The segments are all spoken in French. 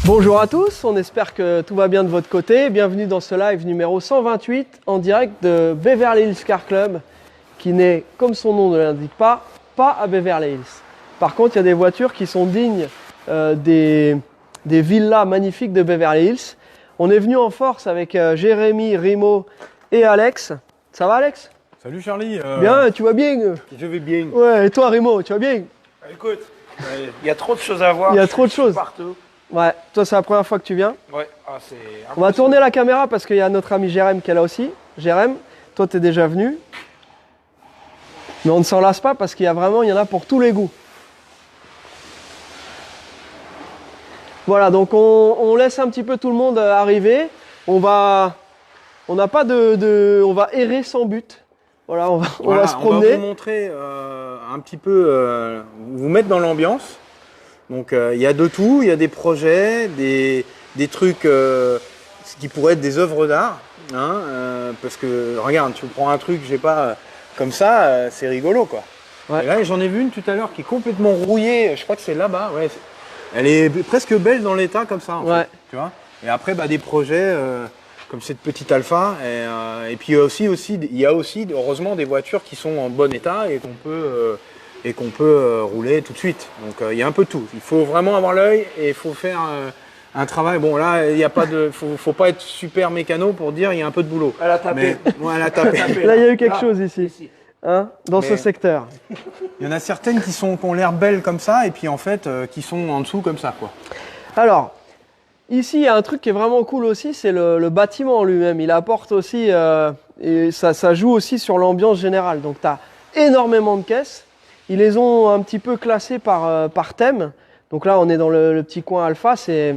Bonjour à tous, on espère que tout va bien de votre côté. Bienvenue dans ce live numéro 128 en direct de Beverly Hills Car Club qui n'est, comme son nom ne l'indique pas à Beverly Hills. Par contre, il y a des voitures qui sont dignes des villas magnifiques de Beverly Hills. On est venu en force avec Jérémy, Rimo et Alex. Ça va Alex? Salut Charlie. Bien, tu vas bien? Je vais bien. Ouais, et toi Rimo, tu vas bien? Écoute, il y a trop de choses à voir. Il y a trop de choses. Partout. Ouais, toi c'est la première fois que tu viens. Ouais, c'est... On va tourner la caméra parce qu'il y a notre ami Jérém qui est là aussi. Jérém, toi tu es déjà venu. Mais on ne s'en lasse pas parce qu'il y en a pour tous les goûts. Voilà, donc on laisse un petit peu tout le monde arriver. On va errer sans but. Voilà, on va se promener. On va vous montrer un petit peu, vous mettre dans l'ambiance. Donc il y a de tout, il y a des projets, des trucs qui pourraient être des œuvres d'art. Hein, parce que regarde, tu prends un truc, je sais pas, comme ça, c'est rigolo quoi. Ouais. Et là j'en ai vu une tout à l'heure qui est complètement rouillée, je crois que c'est là-bas. Ouais, elle est presque belle dans l'état comme ça en fait, tu vois. Et après des projets comme cette petite Alpha. Et puis il y a aussi heureusement des voitures qui sont en bon état et qu'on peut rouler tout de suite. Donc il y a un peu de tout. Il faut vraiment avoir l'œil et il faut faire un travail. Bon là, il y a pas de, faut pas être super mécano pour dire il y a un peu de boulot. Elle a tapé. Ouais, elle a tapé. Là, il y a eu quelque chose ici. Hein, dans ce secteur. Il y en a certaines qui ont l'air belles comme ça et puis en fait qui sont en dessous comme ça quoi. Alors, ici il y a un truc qui est vraiment cool aussi, c'est le bâtiment en lui-même. Il apporte aussi, et ça joue aussi sur l'ambiance générale. Donc tu as énormément de caisses. Ils les ont un petit peu classés par thème. Donc là, on est dans le petit coin Alpha. C'est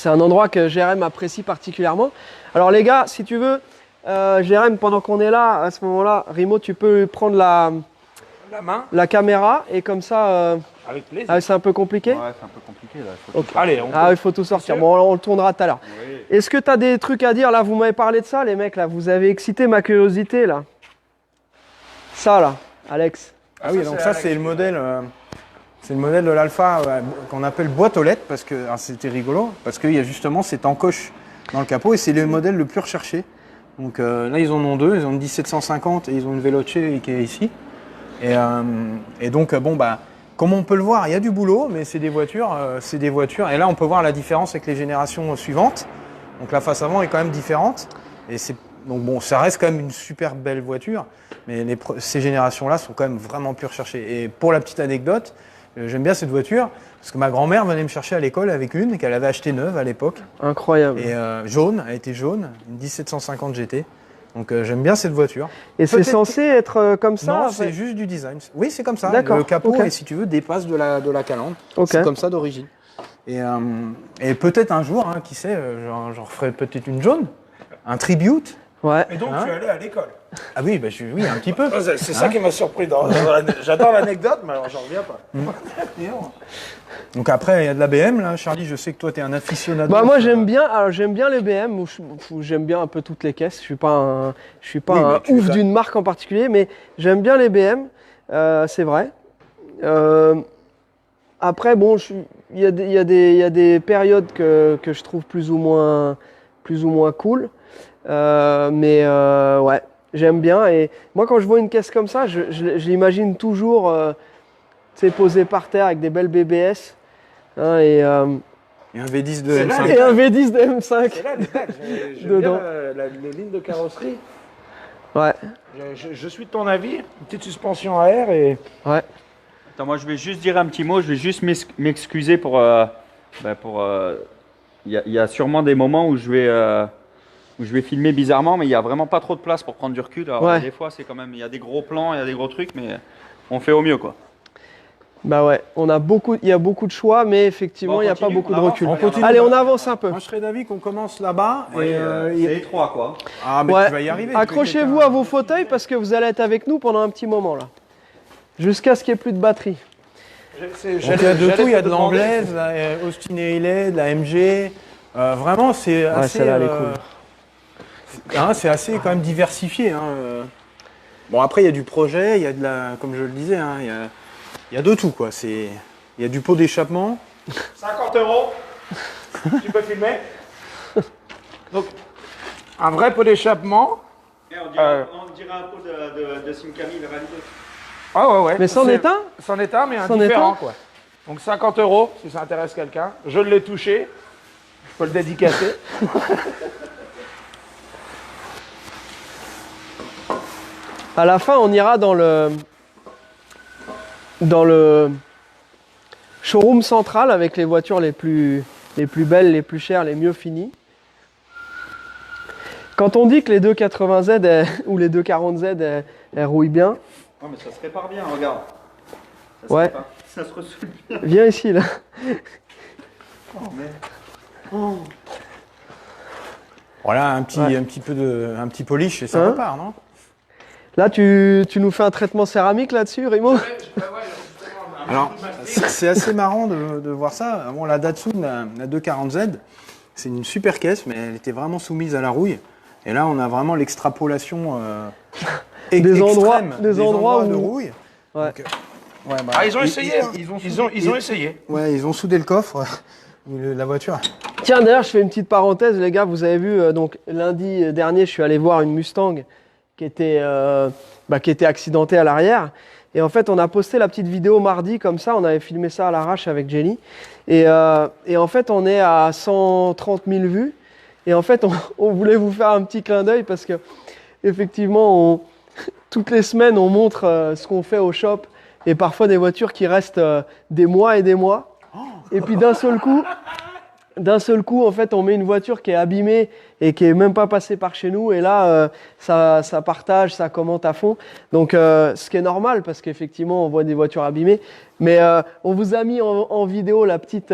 un endroit que Jérém apprécie particulièrement. Alors les gars, si tu veux, Jérém, pendant qu'on est là, à ce moment-là, Rimo, tu peux prendre la caméra et comme ça... Avec plaisir. C'est un peu compliqué? Ouais, c'est un peu compliqué là. Okay. Allez, il faut tout sortir. Bon, on le tournera tout à l'heure. Oui. Est-ce que tu as des trucs à dire là? Vous m'avez parlé de ça, les mecs, là. Vous avez excité ma curiosité, là. Ça, là, Alex. Ah oui, donc ça c'est le modèle, de l'Alpha qu'on appelle boîte aux lettres parce que c'était rigolo parce qu'il y a justement cette encoche dans le capot et c'est le modèle le plus recherché. Donc là ils en ont deux, ils ont une 1750 et ils ont une Veloce qui est ici. Et donc comme on peut le voir, il y a du boulot, mais c'est des voitures. Et là on peut voir la différence avec les générations suivantes. Donc la face avant est quand même différente et donc bon, ça reste quand même une super belle voiture, mais ces générations-là sont quand même vraiment plus recherchées. Et pour la petite anecdote, j'aime bien cette voiture, parce que ma grand-mère venait me chercher à l'école avec une qu'elle avait achetée neuve à l'époque. Incroyable. Et jaune, elle était jaune, une 1750 GT. Donc j'aime bien cette voiture. Et c'est censé être comme ça? Non, c'est juste du design. Oui, c'est comme ça. D'accord. Le capot, et si tu veux, dépasse de la calandre. C'est comme ça d'origine. Et peut-être un jour, qui sait, j'en referai peut-être une jaune, un tribute. Ouais. Et donc tu es allé à l'école? Ah oui, oui, un petit peu. C'est ça qui m'a surpris. J'adore l'anecdote, mais alors j'en reviens pas. Donc après, il y a de la BM là. Charlie, je sais que toi, tu es un aficionado. Moi, j'aime bien les BM. J'aime bien un peu toutes les caisses. Je suis pas un ouf d'une marque en particulier, mais j'aime bien les BM. C'est vrai. Après, bon, il y a des périodes que je trouve plus ou moins cool. Ouais, j'aime bien. Et moi, quand je vois une caisse comme ça, je l'imagine toujours posée par terre avec des belles BBS. Hein, et un V10 de M5. Et un V10 de M5. C'est là les bacs. J'aime bien les lignes de carrosserie. Ouais, Je suis de ton avis. Une petite suspension à air et. ouais. Attends, moi je vais juste dire un petit mot, je vais juste m'excuser pour... il y a sûrement des moments où où je vais filmer bizarrement, mais il n'y a vraiment pas trop de place pour prendre du recul. Alors Ouais. des fois, c'est quand même, il y a des gros plans, il y a des gros trucs, mais on fait au mieux, quoi. Bah ouais, il y a beaucoup de choix, mais effectivement, Bon, on il n'y a pas continue, beaucoup on de avance, recul. on continue. Allez, on avance un peu. Moi, je serais d'avis qu'on commence là-bas. Ouais, et, c'est étroit, quoi. Ah, mais Ouais. tu vas y arriver. Accrochez-vous à vos fauteuils parce que vous allez être avec nous pendant un petit moment là. Jusqu'à ce qu'il n'y ait plus de batterie. Donc, il y a de tout, il y a de l'anglaise, la Austin Haley, de la MG. Vraiment, c'est assez. celle-là, elle est cool. C'est assez quand même diversifié. Bon, après, il y a du projet, il y a de la. Comme je le disais, il y a de tout, quoi. Il y a du pot d'échappement. 50 €. Tu peux filmer. Donc, un vrai pot d'échappement. On dirait un pot de Simcami, le rallye. Ah ouais. Mais c'en est un. C'en est un, mais C'en est indifférent, un. quoi. Donc 50 € si ça intéresse quelqu'un. Je l'ai touché. Je peux le dédicacer. À la fin, on ira dans le showroom central avec les voitures les plus belles, les plus chères, les mieux finies. Quand on dit que les 280Z ou les 240Z elles rouillent bien, Oh, mais ça se répare bien, regarde. Ça se Ouais. répare. Ça se ressoule bien. viens ici là. Voilà, un Ouais. petit polish et ça Hein repart, non? Là, tu nous fais un traitement céramique là-dessus, Rimo? Alors, c'est assez marrant de voir ça. Bon, la Datsun, la 240Z, c'est une super caisse, mais elle était vraiment soumise à la rouille. Et là, on a vraiment l'extrapolation Des endroits- extrême des endroits de où- rouille. Ouais. Donc, ouais, bah, Ah, ils ont essayé. Hein. Ils ont ils- essayé. Ouais, ils ont soudé le coffre, la voiture. Tiens, d'ailleurs, je fais une petite parenthèse, les gars. Vous avez vu, donc lundi dernier, je suis allé voir une Mustang qui était accidentée à l'arrière. Et en fait, on a posté la petite vidéo mardi comme ça. On avait filmé ça à l'arrache avec Jenny. Et en fait, on est à 130 000 vues. Et en fait, on voulait vous faire un petit clin d'œil parce que, effectivement, toutes les semaines, on montre ce qu'on fait au shop. Et parfois, des voitures qui restent des mois et des mois. Et puis d'un seul coup, en fait, on met une voiture qui est abîmée et qui est même pas passée par chez nous. Et là, ça partage, ça commente à fond. Donc, ce qui est normal parce qu'effectivement, on voit des voitures abîmées. Mais on vous a mis en vidéo la petite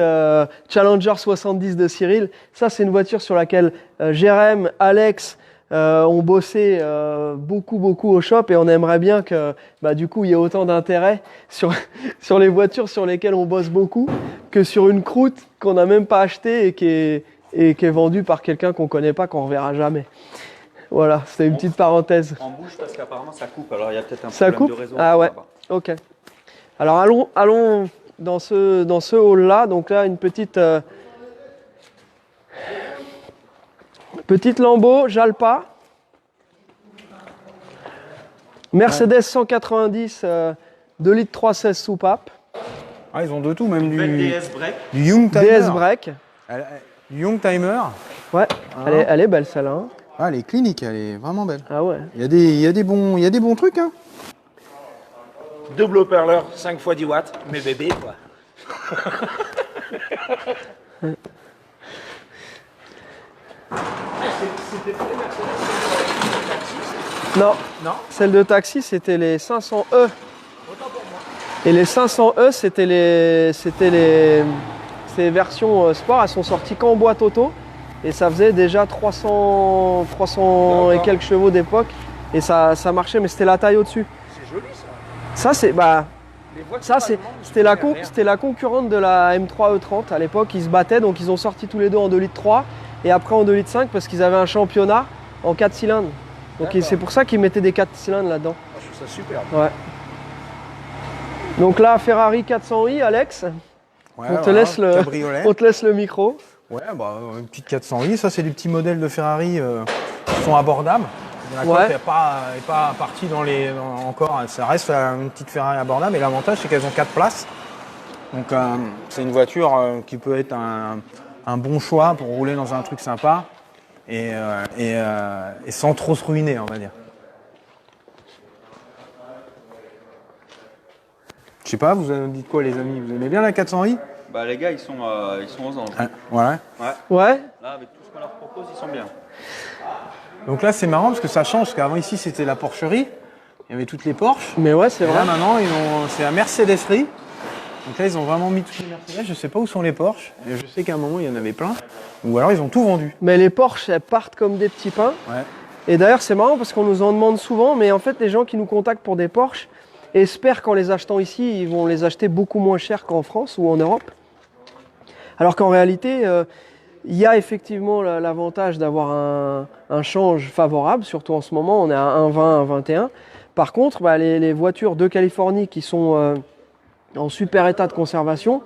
Challenger 70 de Cyril. Ça, c'est une voiture sur laquelle Jérém, Alex ont bossé beaucoup au shop et on aimerait bien que du coup il y ait autant d'intérêt sur les voitures sur lesquelles on bosse beaucoup que sur une croûte qu'on n'a même pas achetée et qui est vendue par quelqu'un qu'on connaît pas, qu'on reverra jamais. Voilà, c'était une petite parenthèse. En bouge parce qu'apparemment ça coupe, alors il y a peut-être un Ça problème coupe? de réseau. Ah ouais. là-bas. Ok. Alors allons dans ce hall-là. Donc là, une petite Lambo, Jalpa. Mercedes 190, 2 litres 316 soupape. Ah, ils ont de tout, même Belle du DS break. Youngtimer. DS break. Du Youngtimer. Ouais, elle est belle celle-là. Hein. Ah, elle est clinique, elle est vraiment belle. Ah ouais. Il y a des bons trucs, hein. Double haut-parleur, 5 x 10 watts. Mais bébé, quoi. Non, Non. celle de taxi, c'était les 500E. Et les 500E, c'était les versions sport. Elles sont sorties qu'en boîte auto. Et ça faisait déjà 300 et D'accord. quelques chevaux d'époque. Et ça marchait, mais c'était la taille au-dessus. C'est joli, ça. Ça, c'est Les voitures ça, allemandes, c'était la concurrente de la M3 E30 à l'époque. Ils se battaient, donc ils ont sorti tous les deux en 2 litres 3 et après en 2 litres 5 parce qu'ils avaient un championnat en 4 cylindres. Donc D'accord. c'est pour ça qu'ils mettaient des 4 cylindres là-dedans. Ah, je trouve ça superbe. Ouais. Donc là, Ferrari 400i, Alex, Ouais, on te voilà, laisse cabriolet. on te laisse le micro. Ouais, une petite 400i, ça c'est des petits modèles de Ferrari qui sont abordables. La Ouais. coque n'est pas partie encore, ça reste une petite Ferrari abordable et l'avantage c'est qu'elles ont 4 places. Donc c'est une voiture qui peut être un bon choix pour rouler dans un truc sympa et sans trop se ruiner, on va dire. sais pas, vous en dites quoi les amis? Vous aimez bien la 400i? Bah, les gars, ils sont aux anges. Ah, voilà. Ouais. Là, avec tout ce qu'on leur propose, ils sont bien. Donc là, c'est marrant parce que ça change. Parce qu'avant, ici, c'était la Porcherie. Il y avait toutes les Porsche. Mais ouais, c'est Et vrai. là, maintenant, c'est la Mercederie. Donc là, ils ont vraiment mis toutes les Mercedes. Je sais pas où sont les Porsche. Et je sais qu'à un moment, il y en avait plein. Ou alors, ils ont tout vendu. Mais les Porsche, elles partent comme des petits pains. Ouais. Et d'ailleurs, c'est marrant parce qu'on nous en demande souvent, mais en fait, les gens qui nous contactent pour des Porsche espèrent qu'en les achetant ici, ils vont les acheter beaucoup moins cher qu'en France ou en Europe. Alors qu'en réalité, il y a effectivement l'avantage d'avoir un change favorable, surtout en ce moment, on est à 1,20, 1,21. Par contre, les voitures de Californie qui sont en super état de conservation,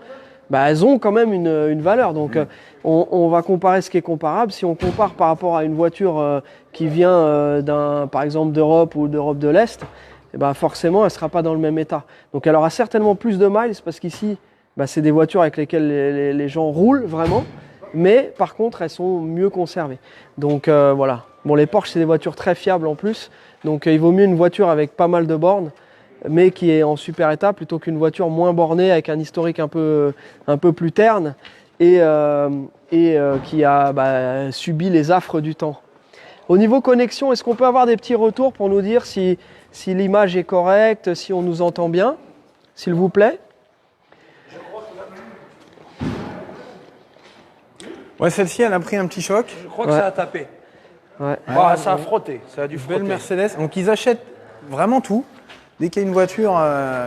elles ont quand même une valeur. Donc on va comparer ce qui est comparable. Si on compare par rapport à une voiture qui vient par exemple d'Europe ou d'Europe de l'Est, forcément elle ne sera pas dans le même état. Donc elle aura certainement plus de miles parce qu'ici c'est des voitures avec lesquelles les gens roulent vraiment, mais par contre elles sont mieux conservées. Donc voilà. Bon, les Porsche c'est des voitures très fiables en plus, donc il vaut mieux une voiture avec pas mal de bornes, mais qui est en super état plutôt qu'une voiture moins bornée avec un historique un peu plus terne et qui a subi les affres du temps. Au niveau connexion, est-ce qu'on peut avoir des petits retours pour nous dire si l'image est correcte, si on nous entend bien, s'il vous plaît? Ouais, celle-ci, elle a pris un petit choc. Je crois que ça a tapé. Ouais. Ça a frotté, ça a dû frotter. Belle Mercedes. Donc ils achètent vraiment tout. Dès qu'il y a une voiture,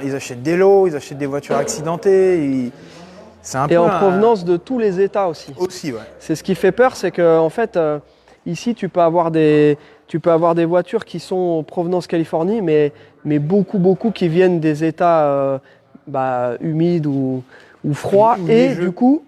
ils achètent des lots, ils achètent des voitures accidentées. C'est un peu Et en provenance de tous les États aussi. Aussi, ouais. C'est ce qui fait peur, c'est que en fait, ici, tu peux avoir des voitures qui sont en provenance Californie, mais beaucoup qui viennent des États humides ou froids. Et du coup,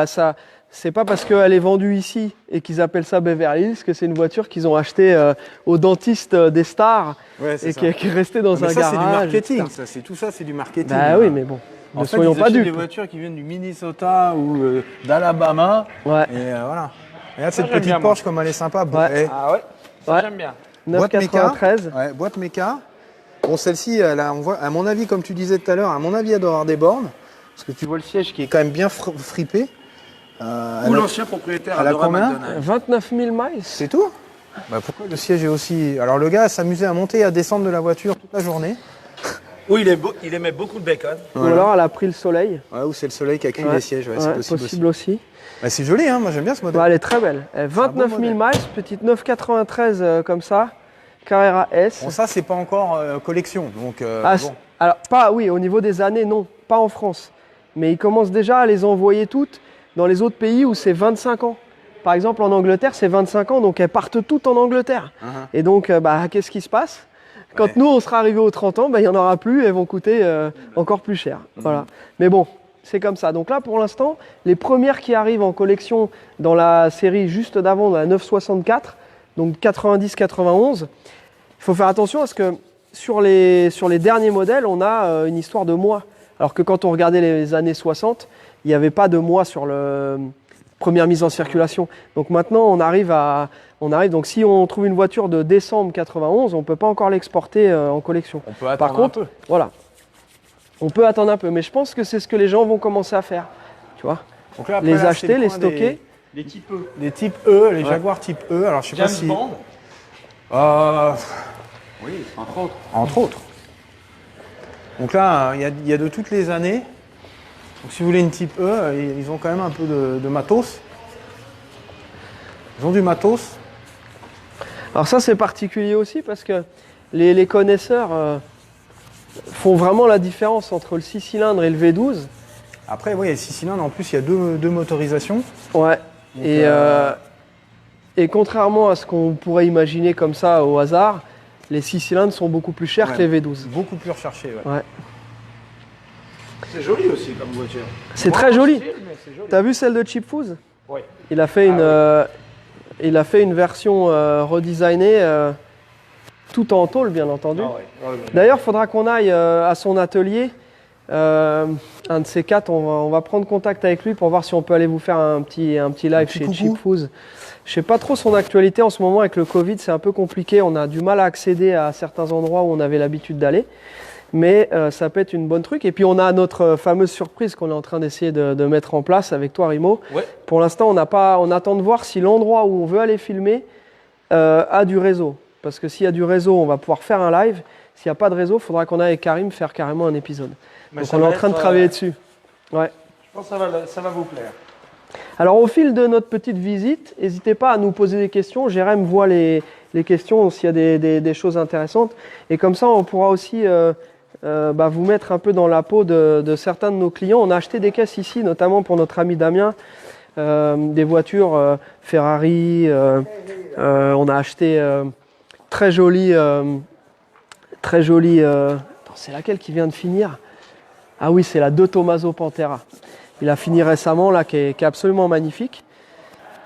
ça, c'est pas parce qu'elle est vendue ici et qu'ils appellent ça Beverly Hills que c'est une voiture qu'ils ont achetée au dentiste des stars et qui est restée dans un ça, garage. c'est du marketing. Tout ça, c'est du marketing. Oui, mais bon. Ne soyons pas dupes. Des voitures qui viennent du Minnesota ou d'Alabama. Ouais. Et voilà. Regarde cette j'aime petite bien, Porsche comme elle est sympa. Ouais. Ah ouais, ça Ouais. j'aime bien. Boîte méca. 993. Ouais, boîte méca. Bon, celle-ci, on voit, à mon avis, comme tu disais tout à l'heure, à mon avis, elle doit avoir des bornes. Parce que tu vois le siège qui est quand même bien fripé. Où l'ancien propriétaire elle a adorait combien McDonald's. 29 000 miles. C'est tout? Pourquoi le siège est aussi... Alors le gars s'amusait à monter et à descendre de la voiture toute la journée. Oui, il aimait beaucoup le bacon. Ou alors elle a pris le soleil. Ouais, ou c'est le soleil qui a cuit Ouais. les sièges, ouais, c'est possible aussi. aussi. C'est joli, hein, moi j'aime bien ce modèle. Elle est très belle. 29 000 modèle. miles, petite 993 comme ça. Carrera S. Bon, ça c'est pas encore collection, donc bon. Alors, au niveau des années, non, pas en France. Mais ils commencent déjà à les envoyer toutes dans les autres pays où c'est 25 ans. Par exemple, en Angleterre, c'est 25 ans, donc elles partent toutes en Angleterre. Et donc, qu'est-ce qui se passe? Quand nous, on sera arrivés aux 30 ans, il n'y en aura plus et elles vont coûter encore plus cher. Voilà. Mais bon, c'est comme ça. Donc là, pour l'instant, les premières qui arrivent en collection dans la série juste d'avant, dans la 964, donc 90-91, il faut faire attention parce que sur les derniers modèles, on a une histoire de mois. Alors que quand on regardait les années 60, il n'y avait pas de mois sur la première mise en circulation. Donc maintenant, on arrive. Donc si on trouve une voiture de décembre 91, on ne peut pas encore l'exporter en collection. On peut attendre Par contre, un peu. voilà. On peut attendre un peu, mais je pense que c'est ce que les gens vont commencer à faire. Tu vois, Donc là, après, les là, c'est acheter, le les point stocker. Les types E. Des types E, les Jaguar type E. Alors je sais pas James si... Bond. Oui, entre autres. Entre autres. Donc là, il y a de toutes les années. Donc si vous voulez une type E, ils ont quand même un peu de matos. Ils ont du matos. Alors ça, c'est particulier aussi parce que les connaisseurs font vraiment la différence entre le 6 cylindres et le V12. Après, oui, il y a 6 cylindres. En plus, il y a deux motorisations. Ouais. Donc, Et contrairement à ce qu'on pourrait imaginer comme ça au hasard, les 6 cylindres sont beaucoup plus chers Ouais. que les V12. Beaucoup plus recherchés. Ouais. Ouais. C'est joli aussi comme voiture. C'est Moins très en joli. style, mais c'est joli. T'as vu celle de Cheap Foods? Oui. Il a fait une version redesignée tout en tôle, bien entendu. Ah ouais. D'ailleurs, il faudra qu'on aille à son atelier. Un de ces quatre, on va prendre contact avec lui pour voir si on peut aller vous faire un petit live petit chez coucou. Cheap Foods. Je sais pas trop son actualité en ce moment avec le Covid, c'est un peu compliqué. On a du mal à accéder à certains endroits où on avait l'habitude d'aller. Mais ça peut être une bonne truc. Et puis on a notre fameuse surprise qu'on est en train d'essayer de mettre en place avec toi, Rimo. Ouais. Pour l'instant, on attend de voir si l'endroit où on veut aller filmer a du réseau. Parce que s'il y a du réseau, on va pouvoir faire un live. S'il n'y a pas de réseau, il faudra qu'on aille avec Karim faire carrément un épisode. Mais Donc ça on est va en train de être, travailler dessus. Ouais. Je pense que ça va vous plaire. Alors au fil de notre petite visite, n'hésitez pas à nous poser des questions. Jérém voit les questions s'il y a des choses intéressantes. Et comme ça, on pourra aussi vous mettre un peu dans la peau de certains de nos clients. On a acheté des caisses ici, notamment pour notre ami Damien, des voitures Ferrari. On a acheté très jolies. Attends, c'est laquelle qui vient de finir? Ah oui, c'est la De Tomaso Pantera. Il a fini récemment, là, qui est absolument magnifique.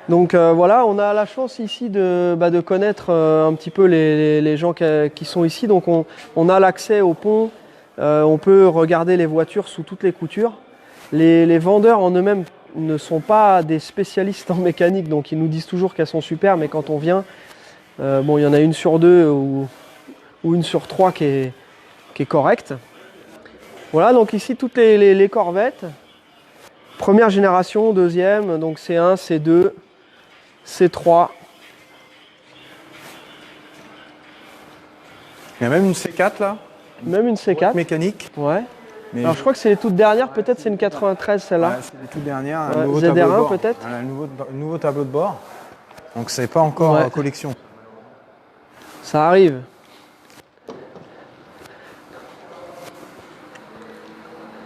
Donc voilà, on a la chance ici de connaître un petit peu les gens qui sont ici. Donc on a l'accès au pont, on peut regarder les voitures sous toutes les coutures. Les vendeurs en eux-mêmes ne sont pas des spécialistes en mécanique, donc ils nous disent toujours qu'elles sont super, mais quand on vient, il y en a une sur deux ou une sur trois qui est correcte. Voilà, donc ici toutes les corvettes. Première génération, deuxième, donc C1, C2, C3. Il y a même une C4 là, Même une C4. mécanique. Ouais. Mais Alors je crois que c'est les toutes dernières, peut-être c'est une 93 celle-là. ouais, c'est les toutes dernières. Ouais, Un nouveau ZR1 tableau de bord. peut-être. Voilà, un nouveau tableau de bord. Donc c'est pas encore Ouais. en collection. Ça arrive.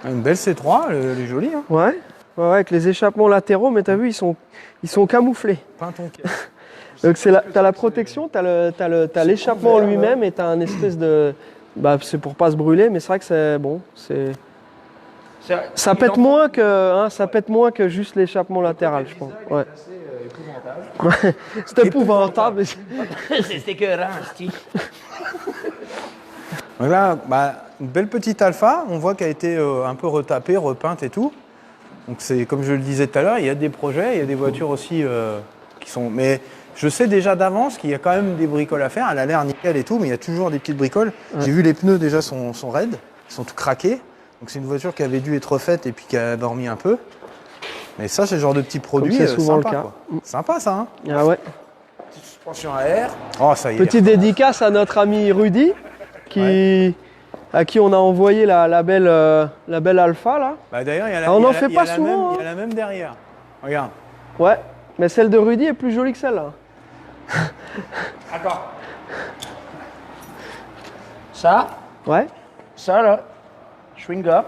Une belle C3, elle est jolie. Hein. Ouais. Ouais, avec les échappements latéraux, mais t'as vu, ils sont camouflés. Peint ton caisse. Donc t'as la protection, t'as l'échappement en lui-même et t'as un espèce de... c'est pour pas se brûler, mais c'est vrai que c'est bon. Ça pète moins que juste l'échappement latéral, je pense. Ouais. C'est épouvantable. C'est écœurant, Steve. Donc là, une belle petite Alpha, on voit qu'elle a été un peu retapée, repeinte et tout. Donc c'est comme je le disais tout à l'heure, il y a des projets, il y a des voitures aussi qui sont... Mais je sais déjà d'avance qu'il y a quand même des bricoles à faire, elle a l'air nickel et tout, mais il y a toujours des petites bricoles. Ouais. J'ai vu les pneus déjà sont raides, ils sont tout craqués. Donc c'est une voiture qui avait dû être refaite et puis qui a dormi un peu. Mais ça, c'est le genre de petits produits c'est souvent sympa, le cas. quoi. Sympa ça, hein. Ah ouais. Petite suspension à air. Oh, ça y est. Petite dédicace à notre ami Rudy, à qui on a envoyé la belle Alpha là. D'ailleurs, il y a Ah, on il y a n'en la- fait il y a pas la souvent, même- hein. Il y a la même derrière. Regarde. Ouais, mais celle de Rudy est plus jolie que celle-là. Attends. Ça Ouais. là, chewing gum.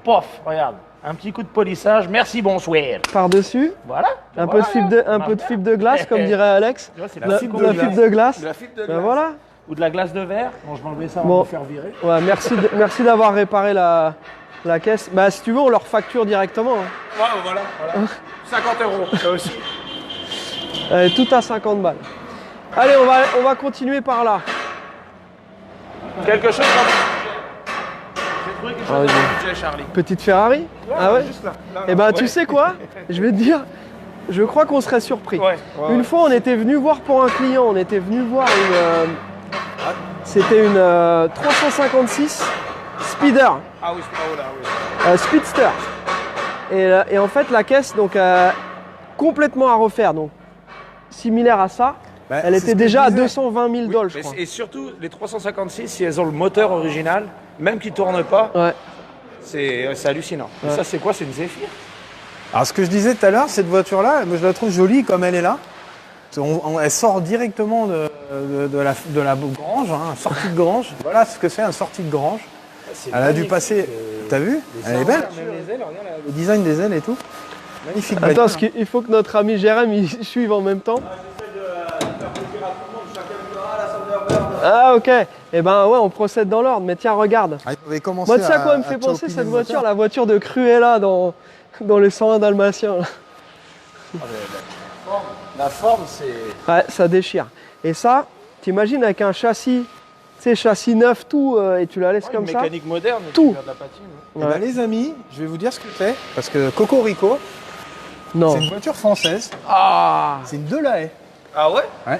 Pof, regarde. Un petit coup de polissage. Merci, bonsoir. Par-dessus, Voilà. un peu de fibre de glace, comme dirait Alex. Tu vois, c'est La fibre de glace. De la fibre de Ben glace. voilà. Ou de la glace de verre. Bon, je vais enlever ça, on Bon. va me faire virer. Ouais, merci d'avoir réparé la caisse. Bah si tu veux, on leur facture directement. Hein. Ouais, voilà. 50 €, ça aussi. Elle est tout à 50 balles. Allez, on va continuer par là. Quelque chose dans J'ai trouvé quelque chose Ah, dans vas-y. le budget, Charlie. Petite Ferrari. Ah ouais. Juste là. Eh ben tu sais quoi? Je vais te dire, je crois qu'on serait surpris. Ouais. Une fois, on était venu voir pour un client, on était venu voir c'était une 356 Speeder, Ah oui, c'est pas haut là, oui. Speedster. Et en fait, la caisse, donc complètement à refaire, donc similaire à ça. Bah, Elle c'est était ce que déjà je à disais. 220 000 dollars, je Mais crois. et surtout, les 356, si elles ont le moteur original, même qui tourne pas, Ouais. c'est hallucinant. Et Ouais. ça, c'est quoi? C'est une Zephyr? Alors, ce que je disais tout à l'heure, cette voiture-là, moi, je la trouve jolie comme elle est là. Elle sort directement de la grange, hein, sortie de grange. Voilà ce que c'est, un sortie de grange. Elle a dû passer. T'as vu? Elle est belle. Le design des ailes et tout. Magnifique. Attends, parce qu'il faut que notre ami Jérém il suive en même temps. Ah ok. Eh ben ouais, on procède dans l'ordre. Mais tiens, regarde. Ah, il avait commencé Moi, tu sais à quoi elle me à fait penser choper cette les voiture? moteurs. La voiture de Cruella dans les 101 Dalmatiens. là. La forme, c'est... Ouais, ça déchire. Et ça, t'imagines avec un châssis, tu sais, châssis neuf, tout, et tu la laisses comme une ça. mécanique moderne. mais Tout. tu fais de la patine. Eh ben, Ouais. les amis, je vais vous dire ce que c'est. Parce que Cocorico, Non. c'est une voiture française. Ah. C'est une Delahaye. Ah ouais? Ouais.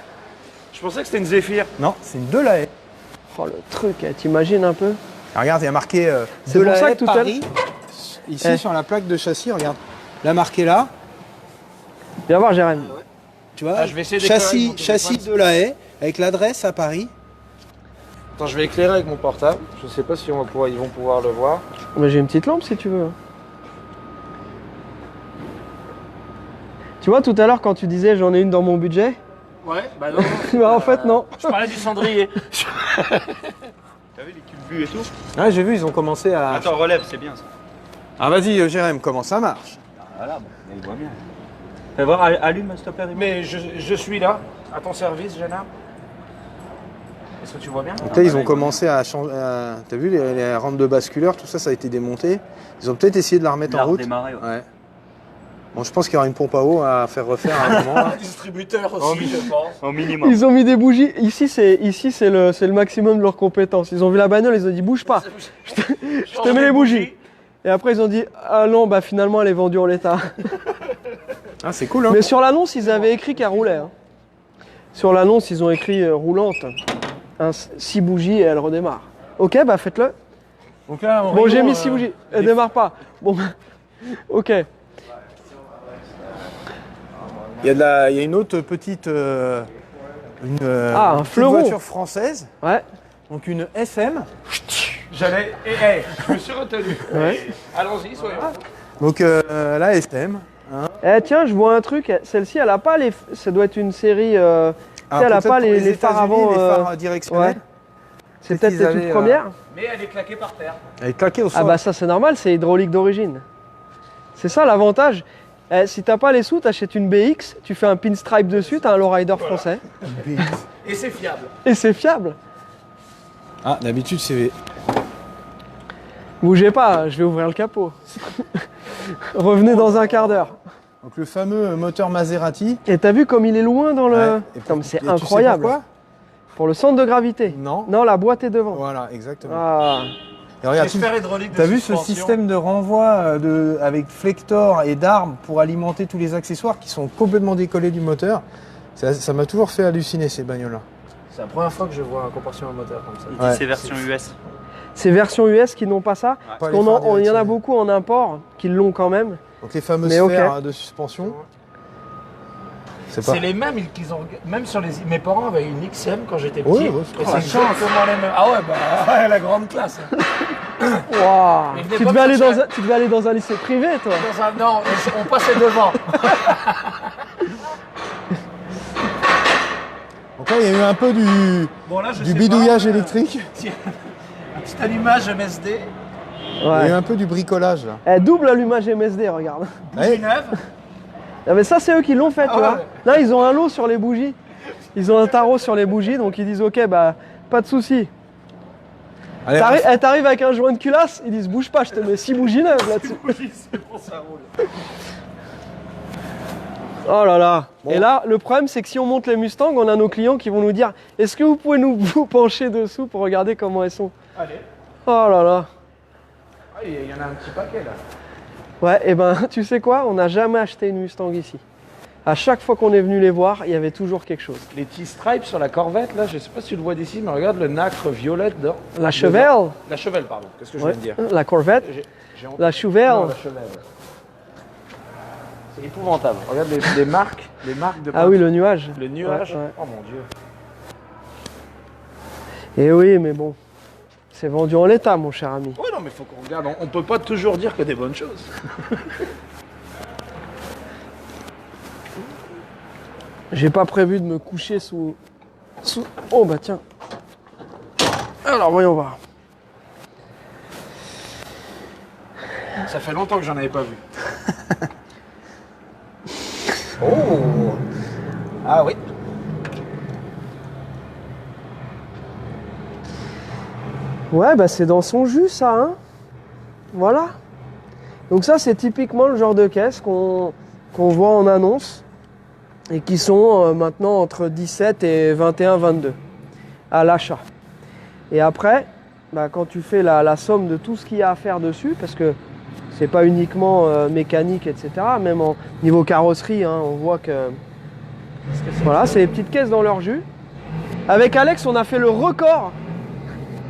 Je pensais que c'était une Zephyr. Non, c'est une Delahaye. Oh le truc, t'imagines un peu? Regarde, il y a marqué C'est de pour la ça haie, que tout à l'heure- Paris. Ici, Eh. sur la plaque de châssis, regarde. Là, marqué là. Viens voir, Jérémy. Tu vois, Ah, je vais essayer d'éclairer avec mon châssis téléphone. de la haie, avec l'adresse à Paris. Attends, je vais éclairer avec mon portable. Je sais pas si ils vont pouvoir le voir. Mais j'ai une petite lampe si tu veux. Tu vois, tout à l'heure, quand tu disais j'en ai une dans mon budget, Ouais, bah non. bah, en fait, non. Je parlais du cendrier. T'as vu les culbus et tout? Ah, j'ai vu, ils ont commencé à. Attends, relève, c'est bien ça. Ah, vas-y, Jérém, comment ça marche? Voilà, bon, il voit bien. Fais voir, allume s'il te plaît. Mais je suis là, à ton service, Jenna. Est-ce que tu vois bien? Donc là, ils ont commencé à changer. T'as vu les rampes de basculeur, tout ça, ça a été démonté. Ils ont peut-être essayé de la remettre en route. Démarrer, ouais. Ouais. Bon, je pense qu'il y aura une pompe à eau à faire refaire à un moment. là. Distributeur aussi, je pense. Au minimum. Ils ont mis des bougies. Ici, c'est le maximum de leurs compétences. Ils ont vu la bagnole, ils ont dit bouge pas. Je te mets les bougies. Et après, ils ont dit ah non, bah finalement, elle est vendue en l'état. Ah, c'est cool, hein? Mais sur l'annonce, ils avaient écrit qu'elle roulait. Hein. Sur l'annonce, ils ont écrit roulante. 6 bougies et elle redémarre. Ok, bah faites-le. Donc là, Bon, j'ai mis 6 bougies. Elle démarre pas. Bon, ok. Il y a une autre petite. Un un fleuron. voiture française, Ouais. donc une SM. J'allais. Je me suis retenu. Ouais. Allons-y, soyons. Donc la SM. Eh tiens, je vois un truc. Celle-ci, elle a pas les. Ça doit être une série. Tu sais, elle a peut-être pas pour les phares États-Unis, avant. les phares directionnels. ouais. C'est Peut-être peut-être qu'ils les toutes avaient, premières. Mais elle est claquée par terre. Elle est claquée au sol. Ah bah ça c'est normal, c'est hydraulique d'origine. C'est ça l'avantage. Si t'as pas les sous, t'achètes une BX, tu fais un pinstripe dessus, t'as un lowrider français. Et c'est fiable. Et c'est fiable. Ah, d'habitude c'est. Bougez pas, je vais ouvrir le capot. Revenez dans un quart d'heure. Donc le fameux moteur Maserati. Et t'as vu comme il est loin dans le... Ouais. Et Putain, mais c'est et tu sais incroyable. pourquoi? Pour le centre de gravité. Non. Non, la boîte est devant. Voilà, exactement. Ah. Et regarde, J'espère hydraulique de t'as vu ce suspension. système de renvoi avec flector et d'armes pour alimenter tous les accessoires qui sont complètement décollés du moteur. Ça m'a toujours fait halluciner ces bagnoles-là. C'est la première fois que je vois un compression à moteur comme ça. Il dit Ouais. c'est version US. Ces versions US qui n'ont pas ça. Pas Parce les qu'on phares il y en a directionnels. beaucoup en import qui l'ont quand même. Donc les fameuses Mais ok. sphères de suspension. C'est pas. C'est les mêmes qu'ils ont. Même sur les. Mes parents avaient une XM quand j'étais petit. Ouais, ouais, c'est et pas c'est exactement les mêmes. Ah ouais, bah ouais, la grande classe. Waouh. Mais venez Tu pas devais me aller chercher. tu devais aller dans un lycée privé, toi. Non, on passait devant. Donc là, il y a eu un peu du Bon là, je du sais bidouillage pas, électrique. Un petit allumage MSD. Il y a eu Ouais. un peu du bricolage là. Eh, double allumage MSD, regarde. Ouais. Bougie neuve. Ah, mais ça, c'est eux qui l'ont fait, tu Ah vois. ouais. Là, ils ont un lot sur les bougies. Ils ont un tarot sur les bougies, donc ils disent ok, bah, pas de souci. Allez, T'arrives avec un joint de culasse, ils disent bouge pas, je te mets 6 bougies neuves là-dessus. Oui, c'est bon, ça roule. Oh là là. Bon. Et là, le problème, c'est que si on monte les Mustangs, on a nos clients qui vont nous dire est-ce que vous pouvez vous pencher dessous pour regarder comment elles sont. Allez. Oh là là. Ah, il y en a un petit paquet là. Ouais, et ben, tu sais quoi, on n'a jamais acheté une Mustang ici. À chaque fois qu'on est venu les voir, il y avait toujours quelque chose. Les petits stripes sur la Corvette là, je sais pas si tu le vois d'ici, mais regarde le nacre violette dedans. La Chevelle, La Chevelle, pardon. Qu'est-ce que je ouais, viens de dire la Corvette, J'ai honte. la Chevelle. Non, la Chevelle. C'est épouvantable. Regarde les marques de. Ah oui, le nuage. Le nuage. Ouais, ouais. Oh mon dieu. Et oui, mais bon, c'est vendu en l'état, mon cher ami. Ouais, non, mais faut qu'on regarde. On peut pas toujours dire que des bonnes choses. J'ai pas prévu de me coucher sous... Oh bah tiens. Alors, voyons voir. Ça fait longtemps que j'en avais pas vu. Oh. Ah oui. Ouais, bah c'est dans son jus, ça, hein. Voilà. Donc ça, c'est typiquement le genre de caisse qu'on voit en annonce et qui sont maintenant entre 17 et 21, 22 à l'achat. Et après, bah, quand tu fais la somme de tout ce qu'il y a à faire dessus, parce que c'est pas uniquement mécanique, etc. Même en niveau carrosserie, hein, on voit que voilà, c'est les petites caisses dans leur jus. Avec Alex, on a fait le record.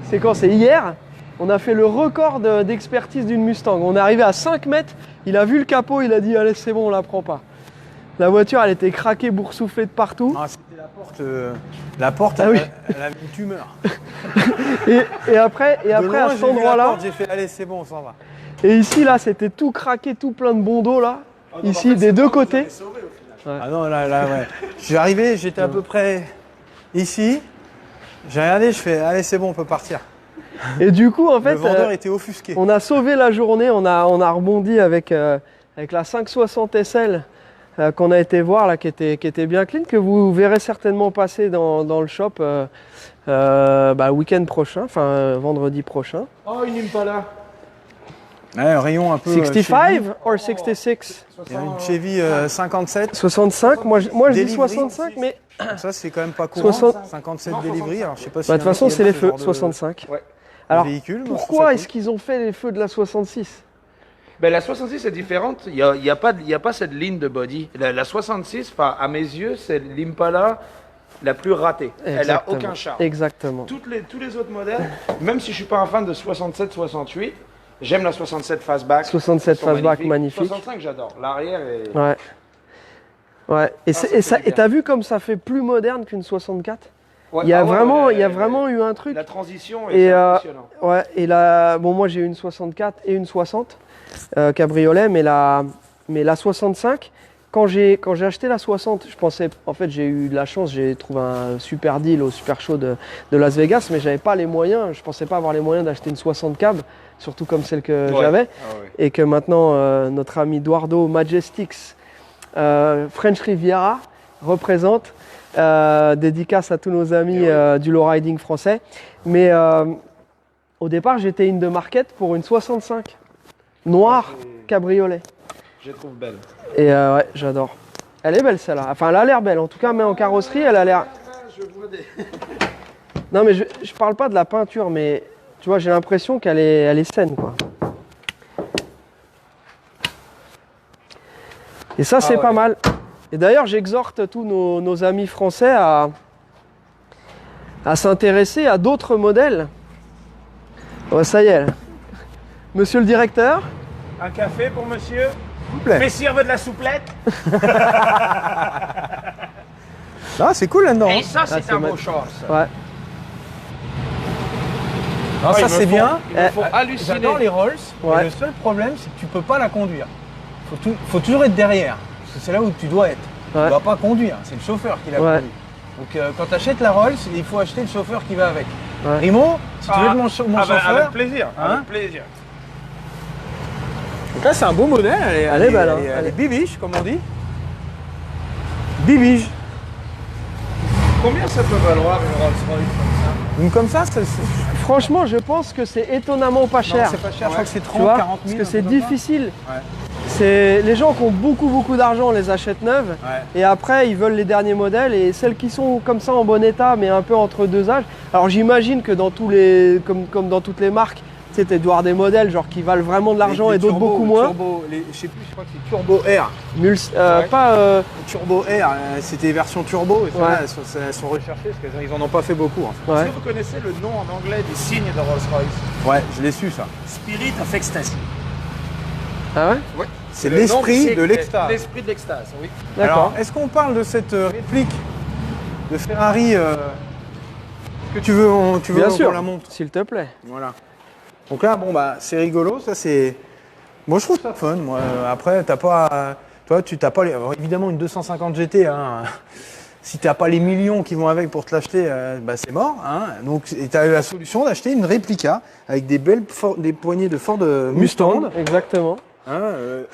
C'est quand? C'est hier. On a fait le record d'expertise d'une Mustang. On est arrivé à 5 mètres, il a vu le capot, il a dit allez c'est bon, on la prend pas. La voiture elle était craquée, boursouflée de partout. Ah, c'était la porte Ah oui. elle a une tumeur. Et après à cet endroit-là, j'ai fait allez c'est bon, on s'en va. et ici là c'était tout craqué, tout plein de bondos là. Ici des deux côtés. Ah non, là, ouais. Je suis arrivé, j'étais à peu près ici. J'ai regardé, je fais allez c'est bon, on peut partir. Et du coup en fait, Le vendeur était offusqué. on a sauvé la journée, on a rebondi avec la 560 SL qu'on a été voir là, qui était bien clean, que vous verrez certainement passer dans le shop le week-end prochain, enfin vendredi prochain. Oh, une Impala. Ouais, un rayon un peu. 65 ou 66? Il y a une Chevy 57. 65, moi je dis Delivery. 65, mais Ça, c'est quand même pas courant. 57 delivery. Alors, je sais pas si. de toute façon c'est les feux, 65. Ouais. Alors véhicule, pourquoi est-ce qu'ils ont fait les feux de la 66? Ben, la 66 est différente. Il y a pas cette ligne de body. La 66, à mes yeux, c'est l'Impala la plus ratée. Elle a aucun charme. Exactement. Tous les autres modèles, même si je suis pas un fan de 67-68, j'aime la 67 Fastback. 67 Ils sont Fastback, magnifique. 65, j'adore. L'arrière est. Ouais. Ouais. Et c'est délicat. t'as vu comme ça fait plus moderne qu'une 64? Ouais, Il y a ah ouais, vraiment eu un truc. La transition est impressionnante. Ouais, et là, bon, moi j'ai eu une 64 et une 60 cabriolet, mais la 65, quand j'ai acheté la 60, je pensais, en fait, j'ai eu de la chance, j'ai trouvé un super deal au Super Show de Las Vegas, mais j'avais pas les moyens, je pensais pas avoir les moyens d'acheter une 60 cab, surtout comme celle que j'avais, et que maintenant notre ami Eduardo Majestics French Riviera représente. Dédicace à tous nos amis du lowriding français. Mais au départ, j'étais in the market pour une 65 noire cabriolet. Je la trouve belle. Et ouais, j'adore. Elle est belle celle-là. Enfin, elle a l'air belle. En tout cas, mais en carrosserie, elle a l'air. Non, mais je parle pas de la peinture, mais tu vois, j'ai l'impression elle est saine, quoi. Et ça, c'est pas mal. Et d'ailleurs, j'exhorte tous nos amis français à s'intéresser à d'autres modèles. Oh, ça y est. Là. Monsieur le directeur, Un café pour monsieur. S'il vous plaît. Messire veut de la souplette. Ah, c'est cool là-dedans. Et ça, c'est c'est un beau mal. char, ça. ouais. Non, ça, il me c'est faut- bien. Il me faut halluciner. J'adore les Rolls. Ouais. Mais le seul problème, c'est que tu peux pas la conduire. Faut toujours être derrière. Parce que c'est là où tu dois être. Tu Ouais. ne dois pas conduire. C'est le chauffeur qui la Ouais. conduit. Donc, quand tu achètes la Rolls, il faut acheter le chauffeur qui va avec. Ouais. Rimo, si tu veux être mon chauffeur. Avec plaisir. Hein Avec plaisir. Donc là, c'est un beau modèle. Elle est belle, hein. Elle est bibiche, comme on dit. Bibiche. Combien ça peut valoir une Rolls-Royce comme ça? Donc comme ça, Franchement, je pense que c'est étonnamment pas cher. c'est pas cher. Je crois que c'est Tu 30, vois, 40 000. parce que un c'est truc comme ça. difficile. Ouais. C'est les gens qui ont beaucoup d'argent les achètent neuves Ouais. et après ils veulent les derniers modèles et celles qui sont comme ça en bon état mais un peu entre deux âges. Alors j'imagine que dans tous les comme dans toutes les marques, tu sais, tu dois avoir des modèles genre qui valent vraiment de l'argent Les et d'autres turbo, beaucoup moins. je sais plus, je crois que c'est Turbo Air. Ouais. Pas Turbo Air, c'était version turbo. Et celles-là, Ouais. elles sont recherchées parce qu'ils en ont pas fait beaucoup. En fait. ouais. Est-ce que vous connaissez le nom en anglais des signes de Rolls-Royce? Ouais, je l'ai su ça. Spirit of Ecstasy. Ah ouais. Oui. C'est l'esprit de l'extase. L'esprit de l'extase, oui. D'accord. Alors, est-ce qu'on parle de cette réplique de Ferrari que tu veux Bien qu'on sûr. la montre? S'il te plaît. Voilà. Donc là, bon bah, c'est rigolo. Ça c'est. Moi, je trouve ça fun. Moi, après, t'as pas. Toi, tu t'as pas les. Alors, évidemment, une 250 GT. Hein, si t'as pas les millions qui vont avec pour te l'acheter, bah, c'est mort. Hein. Donc, tu as la solution d'acheter une réplica avec des belles des poignées de Ford Mustang. Exactement. Hein,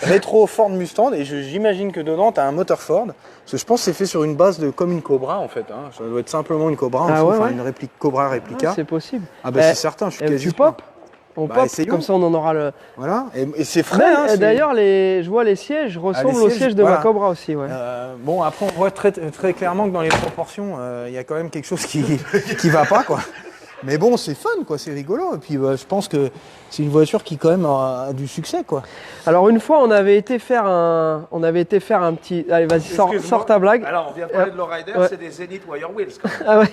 rétro Ford Mustang, et j'imagine que dedans tu as un moteur Ford, parce que je pense que c'est fait sur une base de comme une Cobra en fait, hein. Ça doit être simplement une Cobra, Ah aussi, ouais, enfin, ouais. une réplique Cobra réplica. Ah, c'est possible. Ah bah Eh, c'est certain, je suis quasi Tu sûr. pop. On Bah, pop essayons. comme ça on en aura le. Voilà, et c'est frais. Hein, Et c'est- d'ailleurs je vois les sièges ressemblent aux sièges, sièges de voilà. ma Cobra aussi ouais. Bon, après on voit très clairement que dans les proportions, il y a quand même quelque chose qui va pas quoi. Mais bon, c'est fun, quoi, c'est rigolo. Et puis, je pense que c'est une voiture qui, quand même, a du succès, quoi. Alors une fois, on avait été faire un petit. Allez, vas-y, sors ta blague. Alors, on vient de parler de Lowrider, c'est des Zenith Wire Wheels. Quand même. Ah ouais.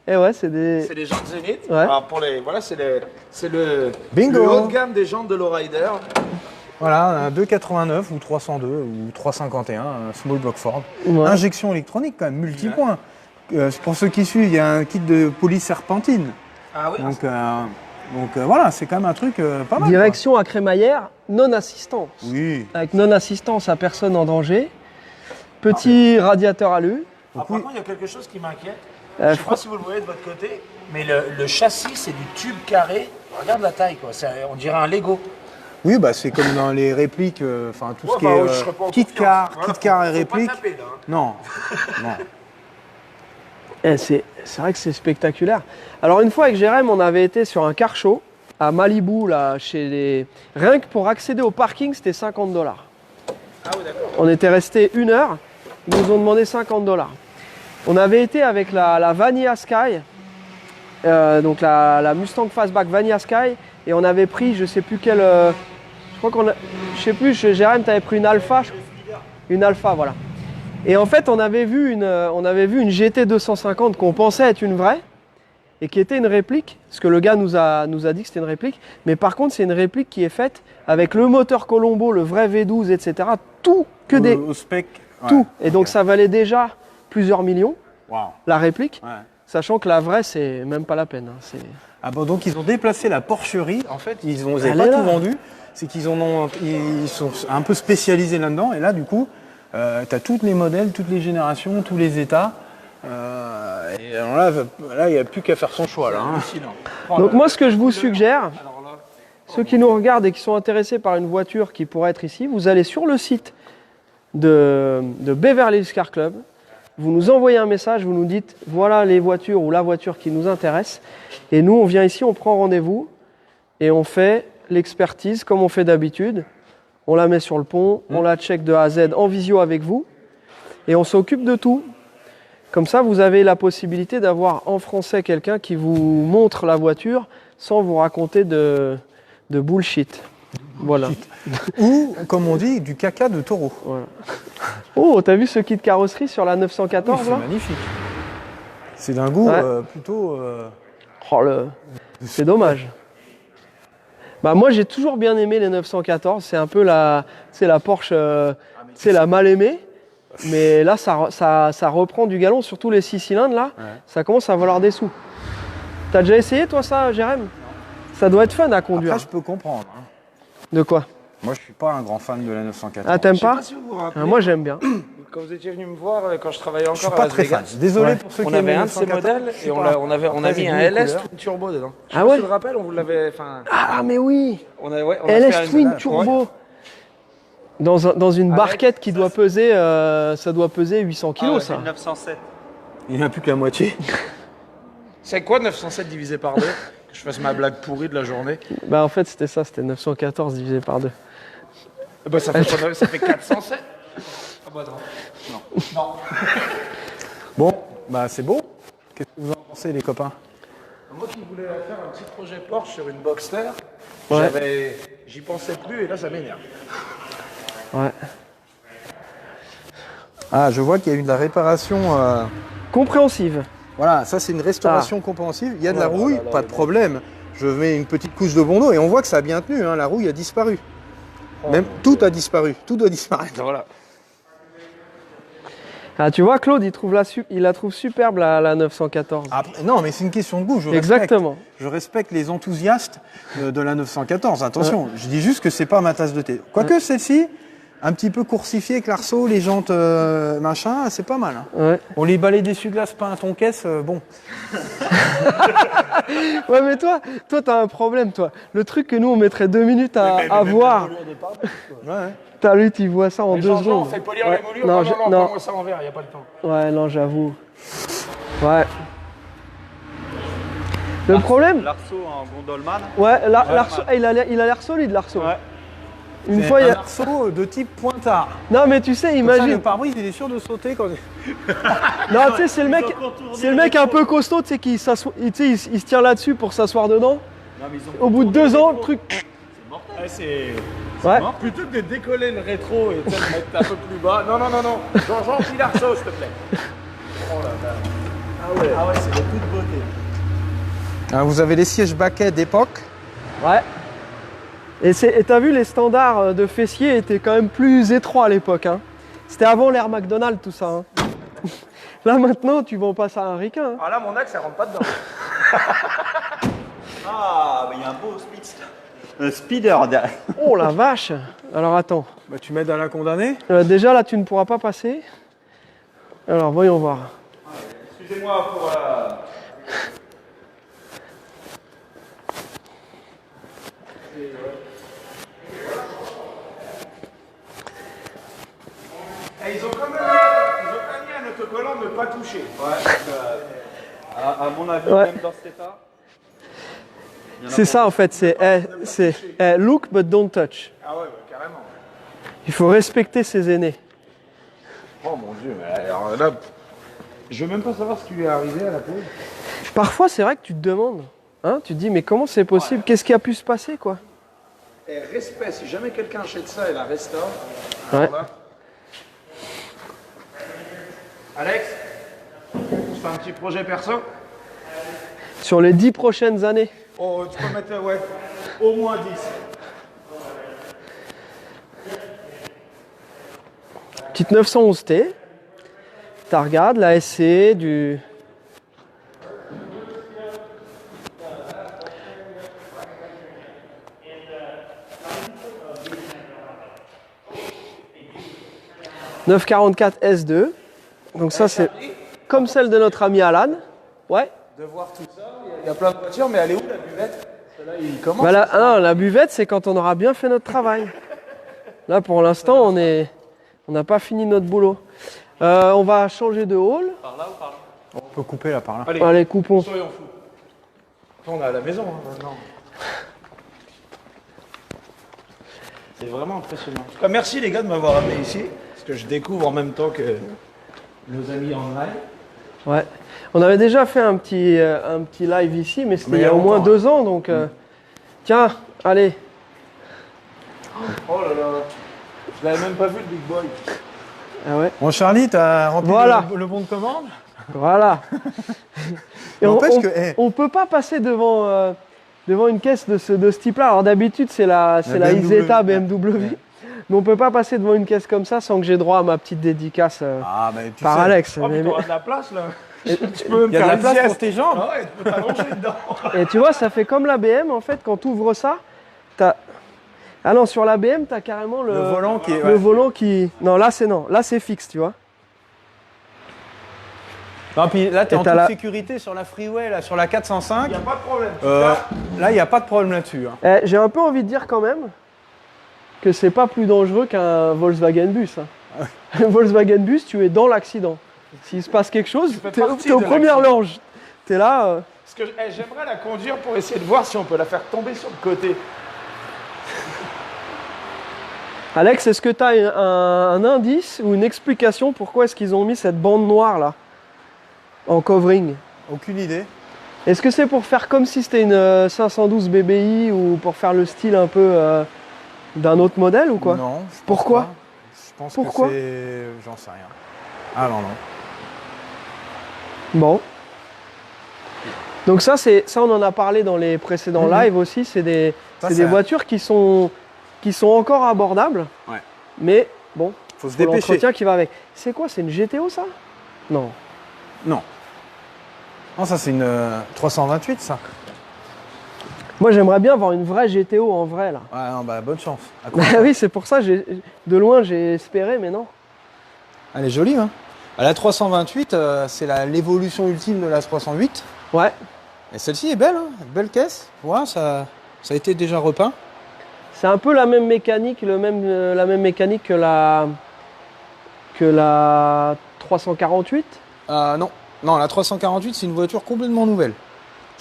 Et ouais, c'est des. C'est des jantes Zenith. Ouais. Alors, voilà, c'est le Bingo. haut de gamme des jantes de Lowrider. Voilà, un 289 ou 302 ou 351, un small block Ford. Ouais. Injection électronique, quand même, multipoint. Pour ceux qui suivent, il y a un kit de police serpentine. Ah oui. Donc voilà, c'est quand même un truc pas mal. Direction à crémaillère, non-assistance. Quoi. Oui. Avec non-assistance à personne en danger. Petit radiateur alu. Par contre, il y a quelque chose qui m'inquiète. Euh, Je ne sais pas si vous le voyez de votre côté, mais le châssis, c'est du tube carré. Regarde la taille, quoi. On dirait un Lego. Oui, bah c'est comme dans les répliques, enfin tout ce Ouais, qui bah, est je serais pas en kit confiance. car, Voilà, kit car et faut pas répliques. taper, là, hein. Non, non. C'est vrai que c'est spectaculaire. Alors une fois avec Jérém, on avait été sur un car show à Malibu, là, rien que pour accéder au parking, c'était $50. Ah oui, d'accord. On était resté 1 heure, ils nous ont demandé $50. On avait été avec la Vanilla Sky, donc la Mustang Fastback Vanilla Sky, et on avait pris, je sais plus quelle, je crois qu'on a, je sais plus, Jérém, tu avais pris une Alpha, une Alpha, voilà. Et en fait, on avait vu une GT 250 qu'on pensait être une vraie et qui était une réplique, parce que le gars nous a dit que c'était une réplique, mais par contre, c'est une réplique qui est faite avec le moteur Colombo, le vrai V12, etc. Tout, que des, Au spec. Ouais. tout. Et donc, Ok. ça valait déjà plusieurs millions, Waouh. la réplique, Ouais. sachant que la vraie, c'est même pas la peine. Hein, c'est... Ah bon, donc ils ont déplacé la porcherie. En fait, ils n'avaient Elle pas est tout là. vendu. C'est qu'ils ils sont un peu spécialisés là-dedans. Et là, du coup, tu as tous les modèles, toutes les générations, tous les états. Et alors là, il n'y a plus qu'à faire son choix. Là, hein. Donc moi, ce que je vous suggère, ceux qui nous regardent et qui sont intéressés par une voiture qui pourrait être ici, vous allez sur le site de Beverly Hills Car Club, vous nous envoyez un message, vous nous dites voilà les voitures ou la voiture qui nous intéresse, et nous on vient ici, on prend rendez-vous et on fait l'expertise comme on fait d'habitude. On la met sur le pont, on la check de A à Z en visio avec vous et on s'occupe de tout. Comme ça, vous avez la possibilité d'avoir en français quelqu'un qui vous montre la voiture sans vous raconter de bullshit. Voilà. Ou, comme on dit, du caca de taureau. Voilà. Oh, t'as vu ce kit carrosserie sur la Oui, 914 c'est là magnifique. C'est d'un goût Ouais. plutôt. Oh, c'est dommage. Bah moi j'ai toujours bien aimé les 914, c'est un peu la Porsche, c'est la mal aimée. Mais là ça reprend du galon, surtout les 6 cylindres là, ça commence à valoir des sous. T'as déjà essayé toi ça, Jérém? Ça doit être fun à conduire. Après, je peux comprendre. hein. De quoi? Moi, je suis pas un grand fan de la 914. Ah t'aimes Je sais pas? pas si vous vous rappelez, Ah, moi j'aime bien. quand vous étiez venu me voir, quand je travaillais Je suis encore pas à Las très fan. Vegas, Désolé Ouais. pour ceux qui on avait aiment un les de ces 914, modèles je suis et on pas- a Après, mis j'ai un vu les LS couleurs. Twin Turbo dedans. Je sais Ah pas ouais? si tu te rappelles, on vous l'avait. Enfin, Ah mais oui, on a fait LS un- Twin ouais. Turbo. Dans une barquette qui doit peser, ça doit peser 800 kilos ça. 907. Il n'y en a plus que la moitié. C'est quoi 907 divisé par 2? Que je fasse ma blague pourrie de la journée. Bah en fait c'était ça, c'était 914 divisé par 2. Bah, ça fait 407. Ah bah non. Bon, bah c'est beau. Qu'est-ce que vous en pensez, les copains? Moi qui voulais faire un petit projet Porsche sur une Boxster, Ouais. j'y pensais plus et là ça m'énerve. Ouais. Ah, je vois qu'il y a eu de la réparation. Compréhensive. Voilà, ça c'est une restauration compréhensive. Il y a de la rouille, pas de problème. Je mets une petite couche de Bondo et on voit que ça a bien tenu. hein. La rouille a disparu. Même tout a disparu. Tout doit disparaître. Voilà. Ah, tu vois, Claude, il la trouve superbe la 914. Après, non, mais c'est une question de goût. Je Exactement. Respecte, je respecte les enthousiastes de la 914. Attention, je dis juste que c'est pas ma tasse de thé. Quoique celle-ci, un petit peu coursifiée avec l'arceau, les jantes machin, c'est pas mal. hein. Ouais. Bon, les balais d'essuie-glace peint à ton caisse, bon. Ouais, mais toi, t'as un problème, toi. Le truc que nous, on mettrait 2 minutes à voir. Ouais. T'as lui, tu vois ça en 2 Jean-Jean, secondes. fait polir Ouais. les moulures. Non, Non, non, non. prends-moi ça en verre, y a pas le temps. Ouais, non, j'avoue. Ouais. Le problème, L'arceau en gondolman. ouais, l'arceau, il a l'air solide, l'arceau. Ouais. Une C'est fois, il y un a... arceau de type pointard. Non, mais tu sais, Comme ça, imagine. le pare-brise, il est sûr de sauter quand. Non, tu sais, c'est le mec un peu costaud, tu sais, qui s'assoit, tu sais, il se tient là-dessus pour s'asseoir dedans. Au bout de 2 ans, le truc. C'est. Ouais. Plutôt que de décoller le rétro et de le mettre un peu plus bas. Non, non, non, non. Jean Pilarceau, s'il te plaît. Oh là là. Ah ouais, c'est de toute beauté. Vous avez les sièges baquets d'époque. Ouais. Et t'as vu, les standards de fessiers étaient quand même plus étroits à l'époque. Hein. C'était avant l'ère McDonald's, tout ça. Hein. Là, maintenant, tu vends pas ça à un ricain. Hein. Ah là, mon axe, ça rentre pas dedans. Ah, il y a un beau speeder derrière. Oh la vache. Alors, attends. Bah, tu m'aides à la condamner. Déjà, là, tu ne pourras pas passer. Alors, voyons voir. Excusez-moi pour. Ils ont quand même mis un autocollant ne pas toucher. Ouais, à mon avis, Ouais. même dans cet état. C'est ça, en fait. C'est look but don't touch. Ah ouais, carrément. Il faut respecter ses aînés. Oh mon Dieu, mais alors là, je veux même pas savoir ce qui lui est arrivé à la pauvre. Parfois, c'est vrai que tu te demandes. Hein, tu te dis, mais comment c'est possible? Qu'est-ce qui a pu se passer, quoi? Et respect, si jamais quelqu'un achète ça et la restaure. Ouais. alors là- Alex, on se fait un petit projet perso. Sur les 10 prochaines années. Oh, tu peux mettre, ouais, au moins 10. Petite 911T. Tu regardes la SC du. « 944 S2. Donc ça, c'est comme celle de notre ami Alan. Ouais. De voir tout ça, il y a plein de voitures, mais elle est où la buvette? Celle-là, il commence. Bah là, non, la buvette, c'est quand on aura bien fait notre travail. Là, pour l'instant, on n'a pas fini notre boulot. On va changer de hall. On peut couper là par là. Allez, Allez, coupons. soyons fous. On est à la maison hein, maintenant. C'est vraiment impressionnant. En tout cas, merci les gars de m'avoir amené ici, parce que je découvre en même temps que nos amis en live. Ouais. On avait déjà fait un petit live ici, mais c'était Mais il y a au moins longtemps, 2 ans. Donc, tiens, allez. Oh là là, je l'avais même pas vu le Big Boy. Ah ouais. Bon, Charlie, t'as rempli Voilà. le bon de commande. Voilà. Et N'empêche que, on peut pas passer devant une caisse de ce type-là. Alors d'habitude, c'est la BMW. Isetta BMW. Mais on peut pas passer devant une caisse comme ça sans que j'ai droit à ma petite dédicace Ah, bah, tu par sais. Alex. Oh, mais t'auras de la place là. Tu peux me Il y a de faire la une place sieste. pour tes jambes. Ah ouais, tu peux t'allonger dedans. Et tu vois, ça fait comme la BM en fait. Quand tu ouvres ça, t'as. Ah non, sur la BM, t'as carrément Le volant qui est. le volant qui. Non, là c'est fixe, tu vois. Non, puis là, t'es Et en t'as toute la- sécurité sur la freeway, là, sur la 405. Il n'y a pas de problème. Là, il n'y a pas de problème là-dessus. Hein. J'ai un peu envie de dire quand même que c'est pas plus dangereux qu'un Volkswagen Bus. Hein. Un Volkswagen Bus, tu es dans l'accident. S'il se passe quelque chose, fais t'es partie aux de premières l'accident. loges. T'es là. Parce que j'aimerais la conduire pour essayer de voir si on peut la faire tomber sur le côté. Alex, est-ce que tu as un indice ou une explication pourquoi est-ce qu'ils ont mis cette bande noire là en covering? Aucune idée. Est-ce que c'est pour faire comme si c'était une 512 BBI ou pour faire le style un peu d'un autre modèle ou quoi? Non. je pense Pourquoi pas. Je pense Pourquoi que c'est. J'en sais rien. Ah non, non. Bon. Donc ça, on en a parlé dans les précédents lives aussi. C'est des Ça, des voitures qui sont encore abordables. Ouais. Mais bon, Faut se faut dépêcher. l'entretien qui va avec. C'est quoi? C'est une GTO ça? Non. Non. Non, ça, c'est une 328, ça. Moi, j'aimerais bien avoir une vraie GTO en vrai là. Ouais, non, bah, bonne chance. À Bah oui, c'est pour ça. De loin, j'ai espéré, mais non. Elle est jolie, hein. La 328, c'est l'évolution ultime de la 308. Ouais. Et celle-ci est belle, hein. Belle caisse. Ouais, ça a été déjà repeint. C'est un peu la même mécanique, la même mécanique que la 348. Non. Non, la 348, c'est une voiture complètement nouvelle.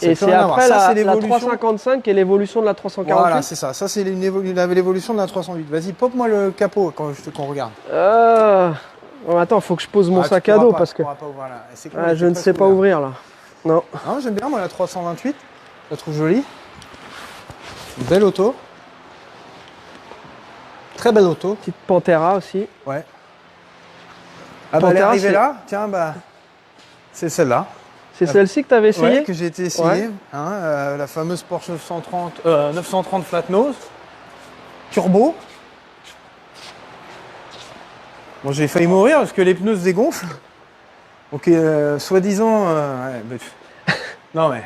Et plus c'est rien à voir. après Ça, c'est la l'évolution. 355 et l'évolution de la 348. Voilà, c'est ça. Ça, c'est l'évolution de la 308. Vas-y, pop-moi le capot qu'on regarde. Bon, attends, faut que je pose mon Ah, sac tu à pourras dos pas, parce tu que pourras pas ouvrir là. C'est cool, je c'est ne presque sais pas ouvrir là. Non. Non, j'aime bien moi la 328. Je la trouve jolie. Une belle auto. Très belle auto. Petite Pantera aussi. Ouais. Ah bah elle est Pantera, arrivée c'est- là. Tiens, bah c'est celle-là. C'est celle-ci que tu avais essayé? Ouais, que j'ai été essayé. Ouais. Hein, la fameuse Porsche 930 flat nose. Turbo. Bon, j'ai failli mourir parce que les pneus se dégonflent. Donc, soi-disant. Non, mais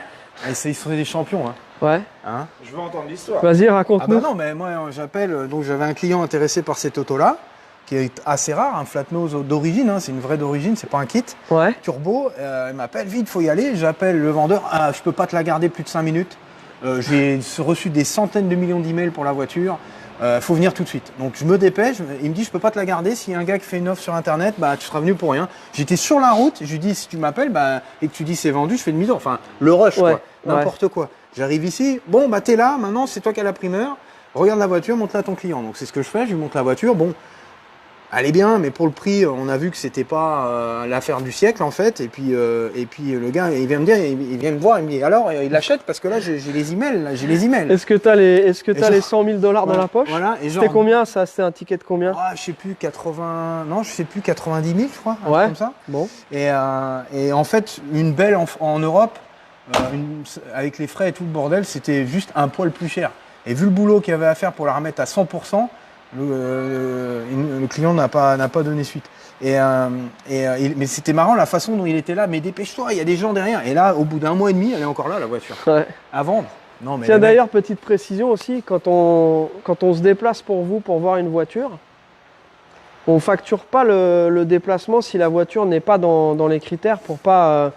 ils sont des champions. Hein. Ouais. Hein. Je veux entendre l'histoire. Vas-y, Ah raconte-nous. bah non, mais moi j'appelle. Donc, j'avais un client intéressé par cette auto-là, qui est assez rare, un flat nose d'origine. Hein, c'est une vraie d'origine, c'est pas un kit. Ouais. Turbo. Il m'appelle vite, faut y aller. J'appelle le vendeur. Ah, je peux pas te la garder plus de 5 minutes. J'ai reçu des centaines de millions d'emails pour la voiture. Faut venir tout de suite. Donc je me dépêche, il me dit je peux pas te la garder, s'il y a un gars qui fait une offre sur internet, bah tu seras venu pour rien. J'étais sur la route, je lui dis si tu m'appelles et que tu dis c'est vendu, je fais une mise en enfin le rush Ouais, quoi, n'importe quoi. J'arrive ici, bon bah t'es là, maintenant c'est toi qui as la primeur, regarde la voiture, montre-la à ton client. Donc c'est ce que je fais, je lui montre la voiture, bon, elle est bien, mais pour le prix, on a vu que c'était pas l'affaire du siècle en fait. Et puis le gars, il vient me dire, il vient me voir, il me dit alors il achète parce que là j'ai les emails, là, j'ai les emails. Est-ce que tu as genre- les 100 000 $ dans la poche? Voilà, et genre. C'était combien ça? C'était un ticket de combien? Ah, je sais plus, 80. Non, je sais plus, 90 000, je crois. Un Ouais. truc comme ça. Bon. Et en fait, une belle en Europe, avec les frais et tout le bordel, c'était juste un poil plus cher. Et vu le boulot qu'il y avait à faire pour la remettre à 100%, le client n'a pas donné suite. Mais c'était marrant la façon dont il était là. Mais dépêche-toi, il y a des gens derrière. Et là, au bout d'un mois et demi, elle est encore là, la voiture. Ouais. À vendre. Non, mais Tiens, le mec- d'ailleurs, petite précision aussi, quand on se déplace pour vous pour voir une voiture, on ne facture pas le déplacement si la voiture n'est pas dans les critères pour pas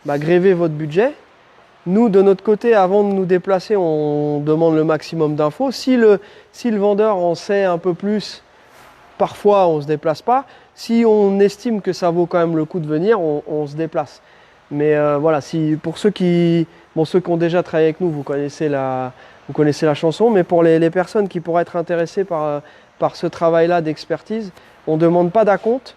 gréver votre budget. Nous, de notre côté, avant de nous déplacer, on demande le maximum d'infos. Si le vendeur en sait un peu plus, parfois on ne se déplace pas. Si on estime que ça vaut quand même le coup de venir, on se déplace. Mais voilà, pour ceux qui ont déjà travaillé avec nous, vous connaissez la chanson. Mais pour les personnes qui pourraient être intéressées par ce travail-là d'expertise, on ne demande pas d'acompte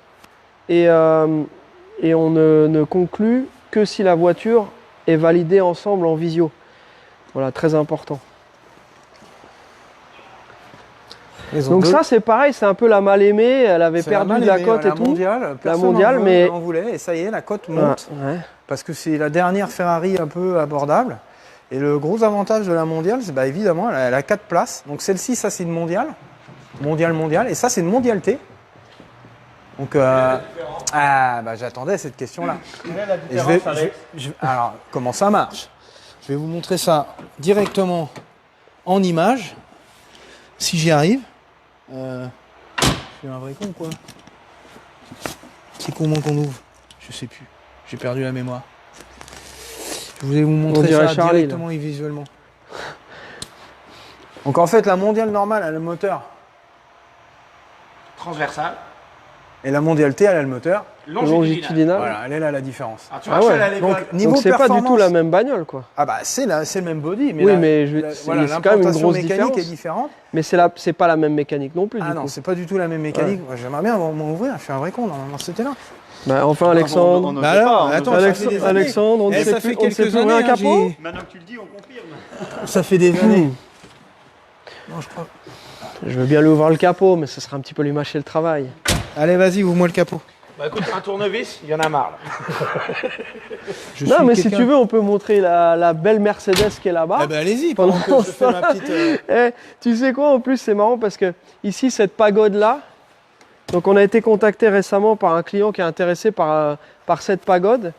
et on ne conclut que si la voiture est validée ensemble en visio. Voilà, très important. Ils ont Donc deux- ça, c'est pareil, c'est un peu la mal aimée. Elle avait c'est la perdu mal de la aimée, cote la et tout. mondiale, personne mondiale, n'en mais- en voulait. Et ça y est, la cote monte. Ouais. Parce que c'est la dernière Ferrari un peu abordable. Et le gros avantage de la mondiale, c'est évidemment, elle a 4 places. Donc celle-ci, ça c'est une mondiale. Mondiale. Et ça, c'est une mondiale T. Donc, j'attendais cette question-là. Et alors, comment ça marche? Je vais vous montrer ça directement en image. Si j'y arrive. Je suis un vrai con, quoi. C'est comment qu'on ouvre? Je sais plus. J'ai perdu la mémoire. Je voulais vous montrer dirait ça Charlie, directement et visuellement. Donc en fait, la mondiale normale, elle a le moteur. Transversal. Et la mondiale T, elle a le moteur. Longitudinal. Voilà, elle est là la différence. Ah, tu Ah vois, ouais. celle-là, elle est Donc, bonne. niveau Donc c'est pas du performance, tout la même bagnole, quoi. Ah bah c'est le même body, mais Oui, la- mais c'est quand même une l'implantation grosse mécanique différence. est différente. Mais c'est pas la même mécanique non plus. Ah du non, coup. c'est pas du tout la même mécanique. Moi, j'aimerais bien m'en ouvrir. Je suis un vrai con. Normalement, c'était là. Bah, enfin, Alexandre. On ne Bah sait alors, pas, on ne attends, sait ça pas. fait des années. Alexandre, on ne Eh, sait ça plus fait on ne sait quelques plus ouvrir un années, hein, capot. Maintenant que tu le dis, on confirme. Ça fait des années. Non, je crois. Je veux bien lui ouvrir le capot, mais ce serait un petit peu lui mâcher le travail. Allez, vas-y, ouvre-moi le capot. Bah écoute, un tournevis, il y en a marre. Là. Non, mais si tu veux, on peut montrer la belle Mercedes qui est là-bas. Eh ben, allez-y, Pendant pendant que je ce fais ma petite. Tu sais quoi, en plus, c'est marrant parce que ici, cette pagode-là, donc on a été contacté récemment par un client qui est intéressé par cette pagode.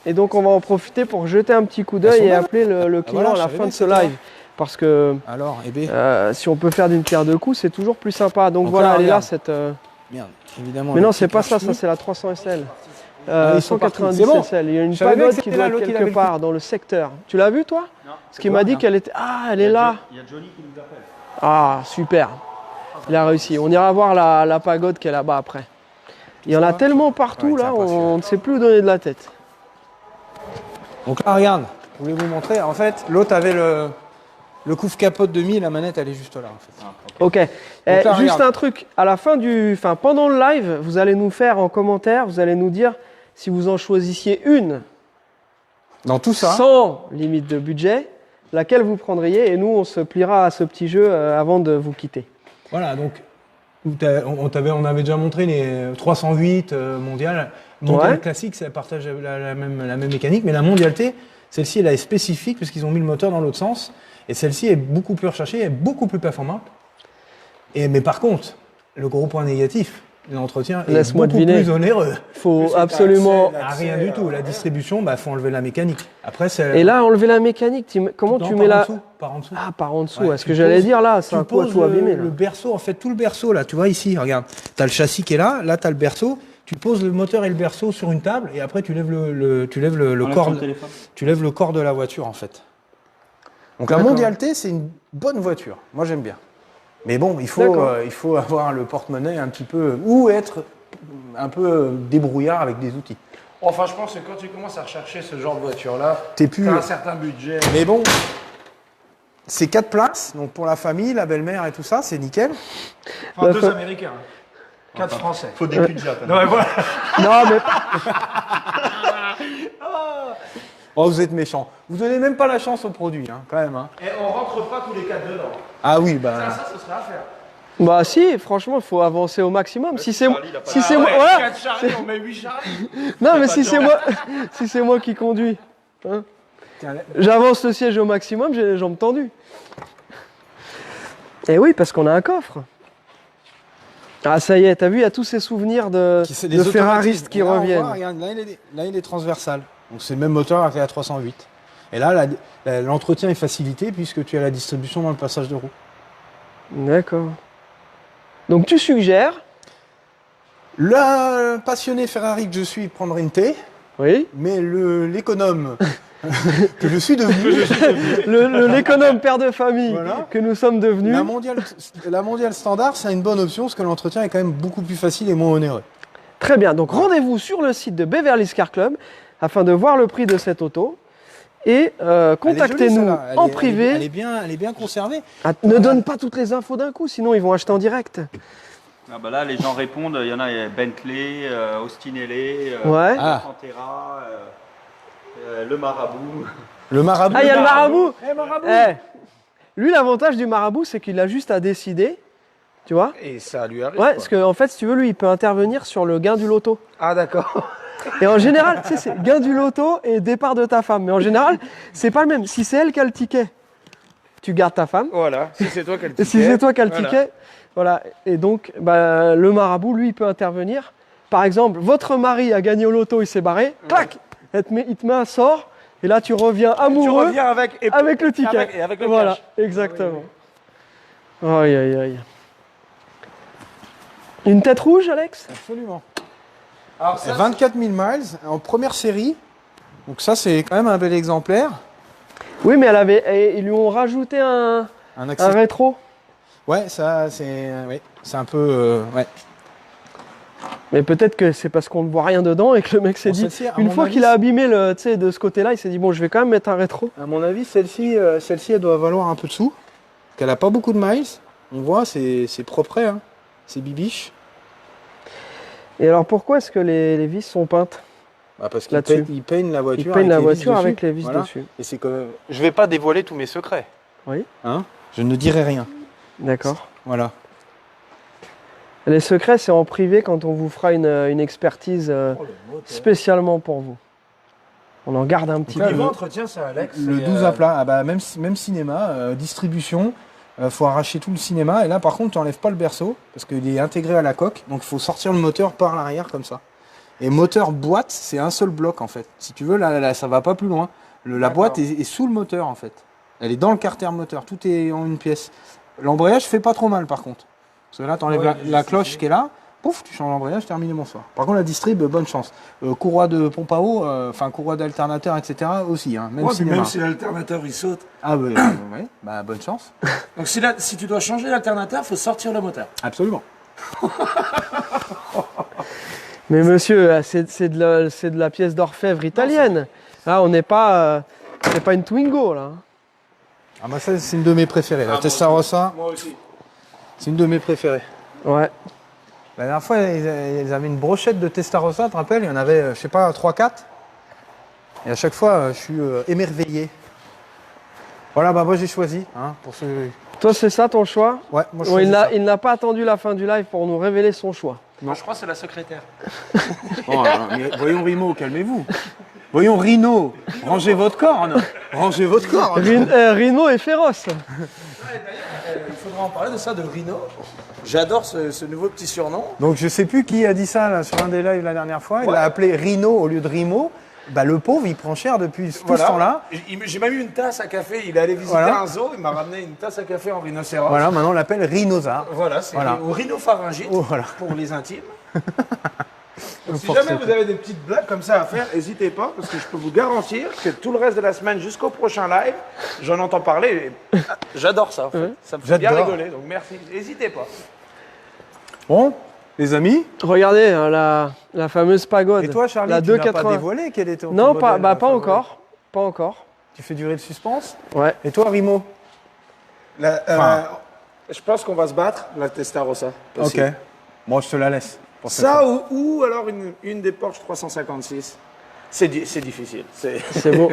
Et donc, on va en profiter pour jeter un petit coup d'œil Elles sont et là. appeler le client voilà, à je la savais fin bien de que ce c'était là. live. Parce que Alors, eh ben, si on peut faire d'une pierre deux coups, c'est toujours plus sympa. Donc Donc voilà, là, elle est là, regarde. cette. merde, évidemment. Mais le non, petit c'est pas ça, crash-tout. ça c'est la 300 SL. Ah, ils sont partout. 190 C'est bon. SL. Il y a une Je savais bien pagode que qui c'était doit là, être l'autre, il quelque avait le part dans le secteur. Tu l'as vu toi? Non. Parce qu'il m'a dit qu'elle était. Ah, elle est là. Il y a Johnny qui nous appelle. Ah, super. Il a réussi. On ira voir la pagode qui est là-bas après. Il y en a tellement partout Ouais, là, tiens, pas celui-là. on ne sait plus où donner de la tête. Donc là, regarde. Je voulais vous montrer. En fait, l'autre avait le couvre-capote de 1000, la manette, elle est juste là. En fait. Ok. là, Juste regarde. un truc. À la fin pendant le live, vous allez nous faire en commentaire, vous allez nous dire si vous en choisissiez une Dans tout ça, sans limite de budget, laquelle vous prendriez, et nous, on se pliera à ce petit jeu avant de vous quitter. voilà, donc on avait déjà montré les 308 mondiales. Mondial Ouais. classique, ça partage la même mécanique, mais la mondialité, celle-ci, elle est spécifique parce qu'ils ont mis le moteur dans l'autre sens. Et celle-ci est beaucoup plus recherchée, est beaucoup plus performante. Mais par contre, le gros point négatif, l'entretien est Laisse-moi beaucoup deviner. plus onéreux. Faut absolument. Ah, rien du tout. La distribution, faut enlever la mécanique. Après, c'est. Et là, enlever la mécanique, comment Non, tu par mets en la. dessous, par en dessous. Ah, par en dessous. Ouais, Est-ce tu que j'allais poses- dire là, c'est tu un coup à poses tout abîmer. Là. le berceau, en fait, tout le berceau, là, tu vois ici, regarde. Tu as le châssis qui est là, tu as le berceau. Tu poses le moteur et le berceau sur une table et après tu lèves le corps. Tu lèves le corps de la voiture, en fait. Donc la D'accord. mondialité, c'est une bonne voiture. Moi, j'aime bien. Mais bon, il faut avoir le porte-monnaie un petit peu ou être un peu débrouillard avec des outils. Enfin, je pense que quand tu commences à rechercher ce genre de voiture-là, T'es plus. tu as un certain budget. Mais bon, c'est 4 places, donc pour la famille, la belle-mère et tout ça, c'est nickel. Enfin, La 2 fa- Américains. 4 Français. Faut des budgets. Non, mais voilà. Non, mais Oh, vous êtes méchants. Vous donnez même pas la chance au produit, hein, quand même. Hein. Et on rentre pas tous les 4 dedans. Ah oui, bah. Ça, ce serait à faire. bah si, franchement, il faut avancer au maximum. Si c'est Charlie, il a pas si de- c'est moi, voilà. 4 Charlie, on met 8 Charlie. Non, mais si c'est moi, si c'est moi qui conduis, hein. Tiens, J'avance le siège au maximum, j'ai les jambes tendues. Et oui, parce qu'on a un coffre. Ah, ça y est, t'as vu, il y a tous ces souvenirs de c'est des ferraristes automatismes. qui Là, on voit, reviennent. regarde, là, il est transversal. Donc c'est le même moteur que la 308. Et là, l'entretien est facilité puisque tu as la distribution dans le passage de roue. D'accord. Donc tu suggères, Le passionné Ferrari que je suis prendrait une T, oui, mais l'économe que je suis devenu, l'économe père de famille Voilà. que nous sommes devenus. la mondiale standard, c'est une bonne option parce que l'entretien est quand même beaucoup plus facile et moins onéreux. Très bien, donc rendez-vous sur le site de Beverly Car Club afin de voir le prix de cette auto et contactez-nous en privé. Elle est bien conservée. Ah, ne donne pas toutes les infos d'un coup, sinon ils vont acheter en direct. Ah bah là, les gens répondent. Il y en a, il y a Bentley, Austin LA, Ouais. Ah. Pantera, le Marabout. Le marabout. Ah, il y a le marabout. Eh, marabout. Eh, lui, l'avantage du marabout, c'est qu'il a juste à décider, tu vois. Et ça lui arrive. Ouais, quoi. parce qu'en fait, si tu veux, lui, il peut intervenir sur le gain du loto. Ah, d'accord. Et en général, tu sais, c'est gain du loto et départ de ta femme. Mais en général, c'est pas le même. Si c'est elle qui a le ticket, tu gardes ta femme. Voilà. Si c'est toi qui as le Et ticket. si c'est toi qui as le voilà. ticket, voilà. Et donc, bah, le marabout, lui, il peut intervenir. Par exemple, votre mari a gagné au loto, il s'est barré. Clac, il te met un sort. Et là, tu reviens Tu amoureux reviens avec, avec le ticket. avec le Voilà, cash. exactement. Aïe, aïe, aïe. Une tête rouge, Alex? Absolument. Alors, ça, 24 000 miles en première série. Donc ça, c'est quand même un bel exemplaire. Oui, mais ils lui ont rajouté un Un rétro. Ouais, ça, c'est un peu. Ouais. Mais peut-être que c'est parce qu'on ne voit rien dedans et que le mec s'est Bon, dit, celle-ci, à une mon fois avis, qu'il a abîmé tu sais, de ce côté-là, il s'est dit, bon, je vais quand même mettre un rétro. À mon avis, celle-ci, elle doit valoir un peu de sous. Qu'elle a pas beaucoup de miles. On voit, c'est propre, hein. C'est bibiche. Et alors pourquoi est-ce que les vis sont peintes? Bah parce qu'ils Là-dessus. peignent la Ils voiture. peignent la avec les vis voiture dessus. avec les vis Voilà. dessus. Et c'est quand même. Je vais pas dévoiler tous mes secrets. Oui. Hein. Je ne dirai rien. D'accord. Voilà. Les secrets, c'est en privé quand on vous fera une expertise spécialement pour vous. On en garde un petit là, peu. niveau entretien, ça, Alex. Le c'est, 12 à plat, ah bah même cinéma, distribution, faut arracher tout le cinéma et là par contre tu n'enlèves pas le berceau parce qu'il est intégré à la coque, donc il faut sortir le moteur par l'arrière comme ça. Et moteur boîte, c'est un seul bloc en fait. Si tu veux, là ça va pas plus loin. La boîte est sous le moteur en fait. Elle est dans le carter moteur, tout est en une pièce. L'embrayage fait pas trop mal par contre. Parce que là tu enlèves la cloche qui est là, pouf, tu changes l'embrayage, terminé, bonsoir. Par contre la distrib, bonne chance. Courroie de pompe à eau, enfin courroie d'alternateur, etc. aussi, hein, même cinéma. Même si l'alternateur il saute. Ah ouais, ouais, bah bonne chance. Donc si tu dois changer l'alternateur, faut sortir le moteur. Absolument. Mais monsieur, c'est de la pièce d'orfèvre italienne. Là, on n'est pas C'est pas une Twingo là. Hein. Ah bah ça, c'est une de mes préférées. La Testarossa, Moi aussi. c'est une de mes préférées. Ouais. La dernière fois, ils avaient une brochette de Testarossa, tu te rappelles? Il y en avait, je sais pas, 3-4. Et à chaque fois, je suis émerveillé. Voilà, bah moi j'ai choisi. Hein, pour ceux... Toi, c'est ça ton choix? Ouais, moi je Ouais, choisis ça. il n'a pas attendu la fin du live pour nous révéler son choix. Moi, je crois que c'est la secrétaire. Oh, mais voyons Rimo, calmez-vous. Voyons Rhino, rangez votre corne. Rangez votre corne. Rhino est féroce. Il faudra en parler de ça, de Rhino. J'adore ce nouveau petit surnom. Donc je sais plus qui a dit ça là, sur un des lives la dernière fois. Il l'a appelé Rhino au lieu de Rimo. Bah le pauvre, il prend cher depuis tout ce temps-là. J'ai même eu une tasse à café. Il est allé visiter Voilà. un zoo. Il m'a ramené une tasse à café en rhinocéros. Voilà, maintenant on l'appelle Rhinosaure. Voilà, c'est Voilà. au rhinopharyngite Oh, voilà. pour les intimes. Donc, si Pour jamais ceux vous avez des petites blagues comme ça à faire, n'hésitez pas, parce que je peux vous garantir que tout le reste de la semaine jusqu'au prochain live, j'en entends parler. Et j'adore ça. En fait. Ça me fait bien J'adore. rigoler, donc merci. N'hésitez pas. Bon, les amis. Regardez hein, la fameuse pagode. Et toi, Charlie, la tu n'as pas 280. dévoilé quel était ton Non, modèle, pas favori? encore. Pas encore. Tu fais durer le suspense. Ouais. Et toi, Rimo? Je pense qu'on va se battre, la Testarossa. Ok. Moi, je te la laisse. Pour cette Ça fois. ou alors une des Porsche 356. C'est difficile. C'est beau.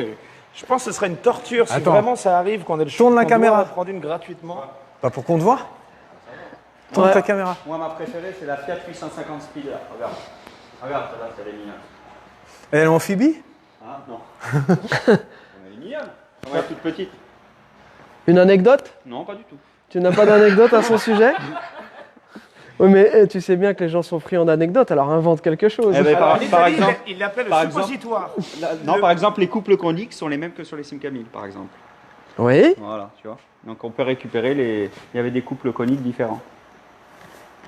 Je pense que ce serait une torture si Attends. vraiment ça arrive qu'on ait le choix. Tourne la qu'on caméra. doit en prendre une gratuitement. Bah, pour qu'on te voit. Tourne Ouais. ta caméra. Moi, ma préférée, c'est la Fiat 850 Speeder. Regarde. Regarde, celle-là, c'est les mignonne. Elle est en amphibie? Ah, non. Elle est mignonne. Elle est toute petite. Une anecdote? Non, pas du tout. Tu n'as pas d'anecdote à son sujet? Oui, mais tu sais bien que les gens sont friands d'anecdotes, alors invente quelque chose. Eh ben, Alors, en par Italie, exemple, il l'appelle le par exemple- suppositoire. non, par exemple, les couples coniques sont les mêmes que sur les Simca 1000, par exemple. Oui, Voilà, tu vois. Donc on peut récupérer les. Il y avait des couples coniques différents.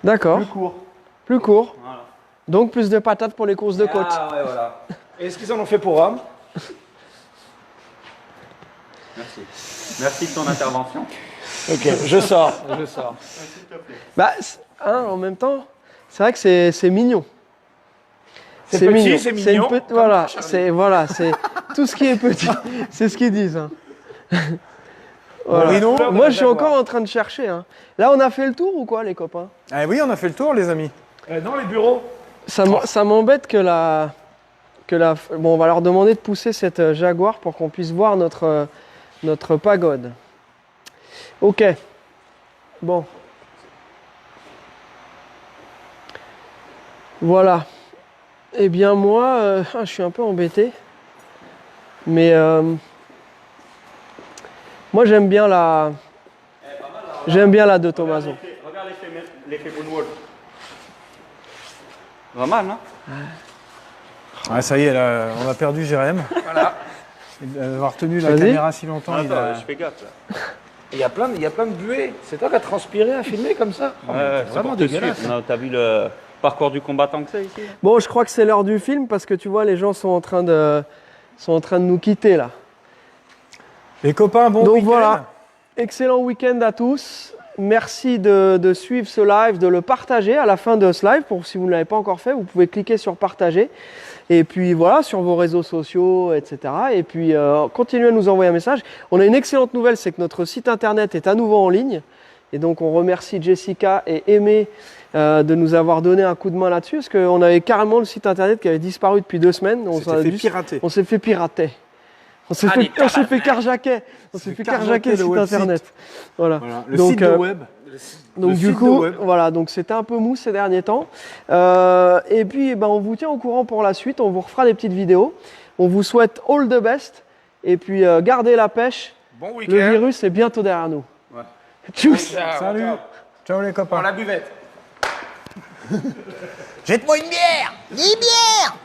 d'accord. Plus court. Plus court. Voilà. Donc plus de patates pour les courses de côte. Ah ouais, voilà. Est-ce qu'ils en ont fait pour Rome? Merci. Merci de ton intervention. Ok, je sors. Bah, en même temps, c'est vrai que c'est mignon. C'est petit, c'est une mignon, petite- comme voilà, Charlie. c'est tout ce qui est petit. C'est ce qu'ils disent. Hein. Voilà. Rhino, Fleur de Moi, la je suis Jaguar. encore en train de chercher. Hein. Là, on a fait le tour ou quoi, les copains? Ah oui, on a fait le tour, les amis. Dans les bureaux. Ça m'embête que bon, on va leur demander de pousser cette Jaguar pour qu'on puisse voir notre pagode. Ok. Bon. Voilà. Eh bien, moi, je suis un peu embêté. Mais moi, j'aime bien la de Tommaso. Regarde l'effet Moonwalk. Pas mal, non? Ah, ça y est, là, on a perdu Jérém. Voilà. Avoir tenu la Vas-y. caméra si longtemps, il Attends, a... je fais gaffe. Là. Il y a plein de buées. C'est toi qui as transpiré à filmer comme ça? Oh, mais Ouais, t'es c'est vraiment pour te dégueulasse. suivre. Non, t'as vu le parcours du combattant que c'est ici? Bon, je crois que c'est l'heure du film parce que tu vois, les gens sont en train de nous quitter là. Les copains, bon Donc week-end. voilà. Excellent week-end à tous. Merci de suivre ce live, de le partager à la fin de ce live. Pour si vous ne l'avez pas encore fait, vous pouvez cliquer sur partager. Et puis voilà, sur vos réseaux sociaux, etc. Et puis continuez à nous envoyer un message. On a une excellente nouvelle, c'est que notre site internet est à nouveau en ligne. Et donc on remercie Jessica et Aimé de nous avoir donné un coup de main là-dessus. Parce qu'on avait carrément le site internet qui avait disparu depuis 2 semaines. On s'est fait pirater. On s'est fait pirater. On s'est fait carjaquer. On s'est fait carjaquer le site website. internet. Voilà. Voilà, le Donc, site de web. donc Le du site coup, de web. voilà, donc c'était un peu mou ces derniers temps. Et puis, eh ben, on vous tient au courant pour la suite. On vous refera des petites vidéos. On vous souhaite all the best. Et puis, gardez la pêche. Bon Le week-end. virus est bientôt derrière nous. Ouais. Tchuss. Ciao, Salut. ciao. Ciao les copains. Dans la buvette. Jette-moi une bière. 10 bières.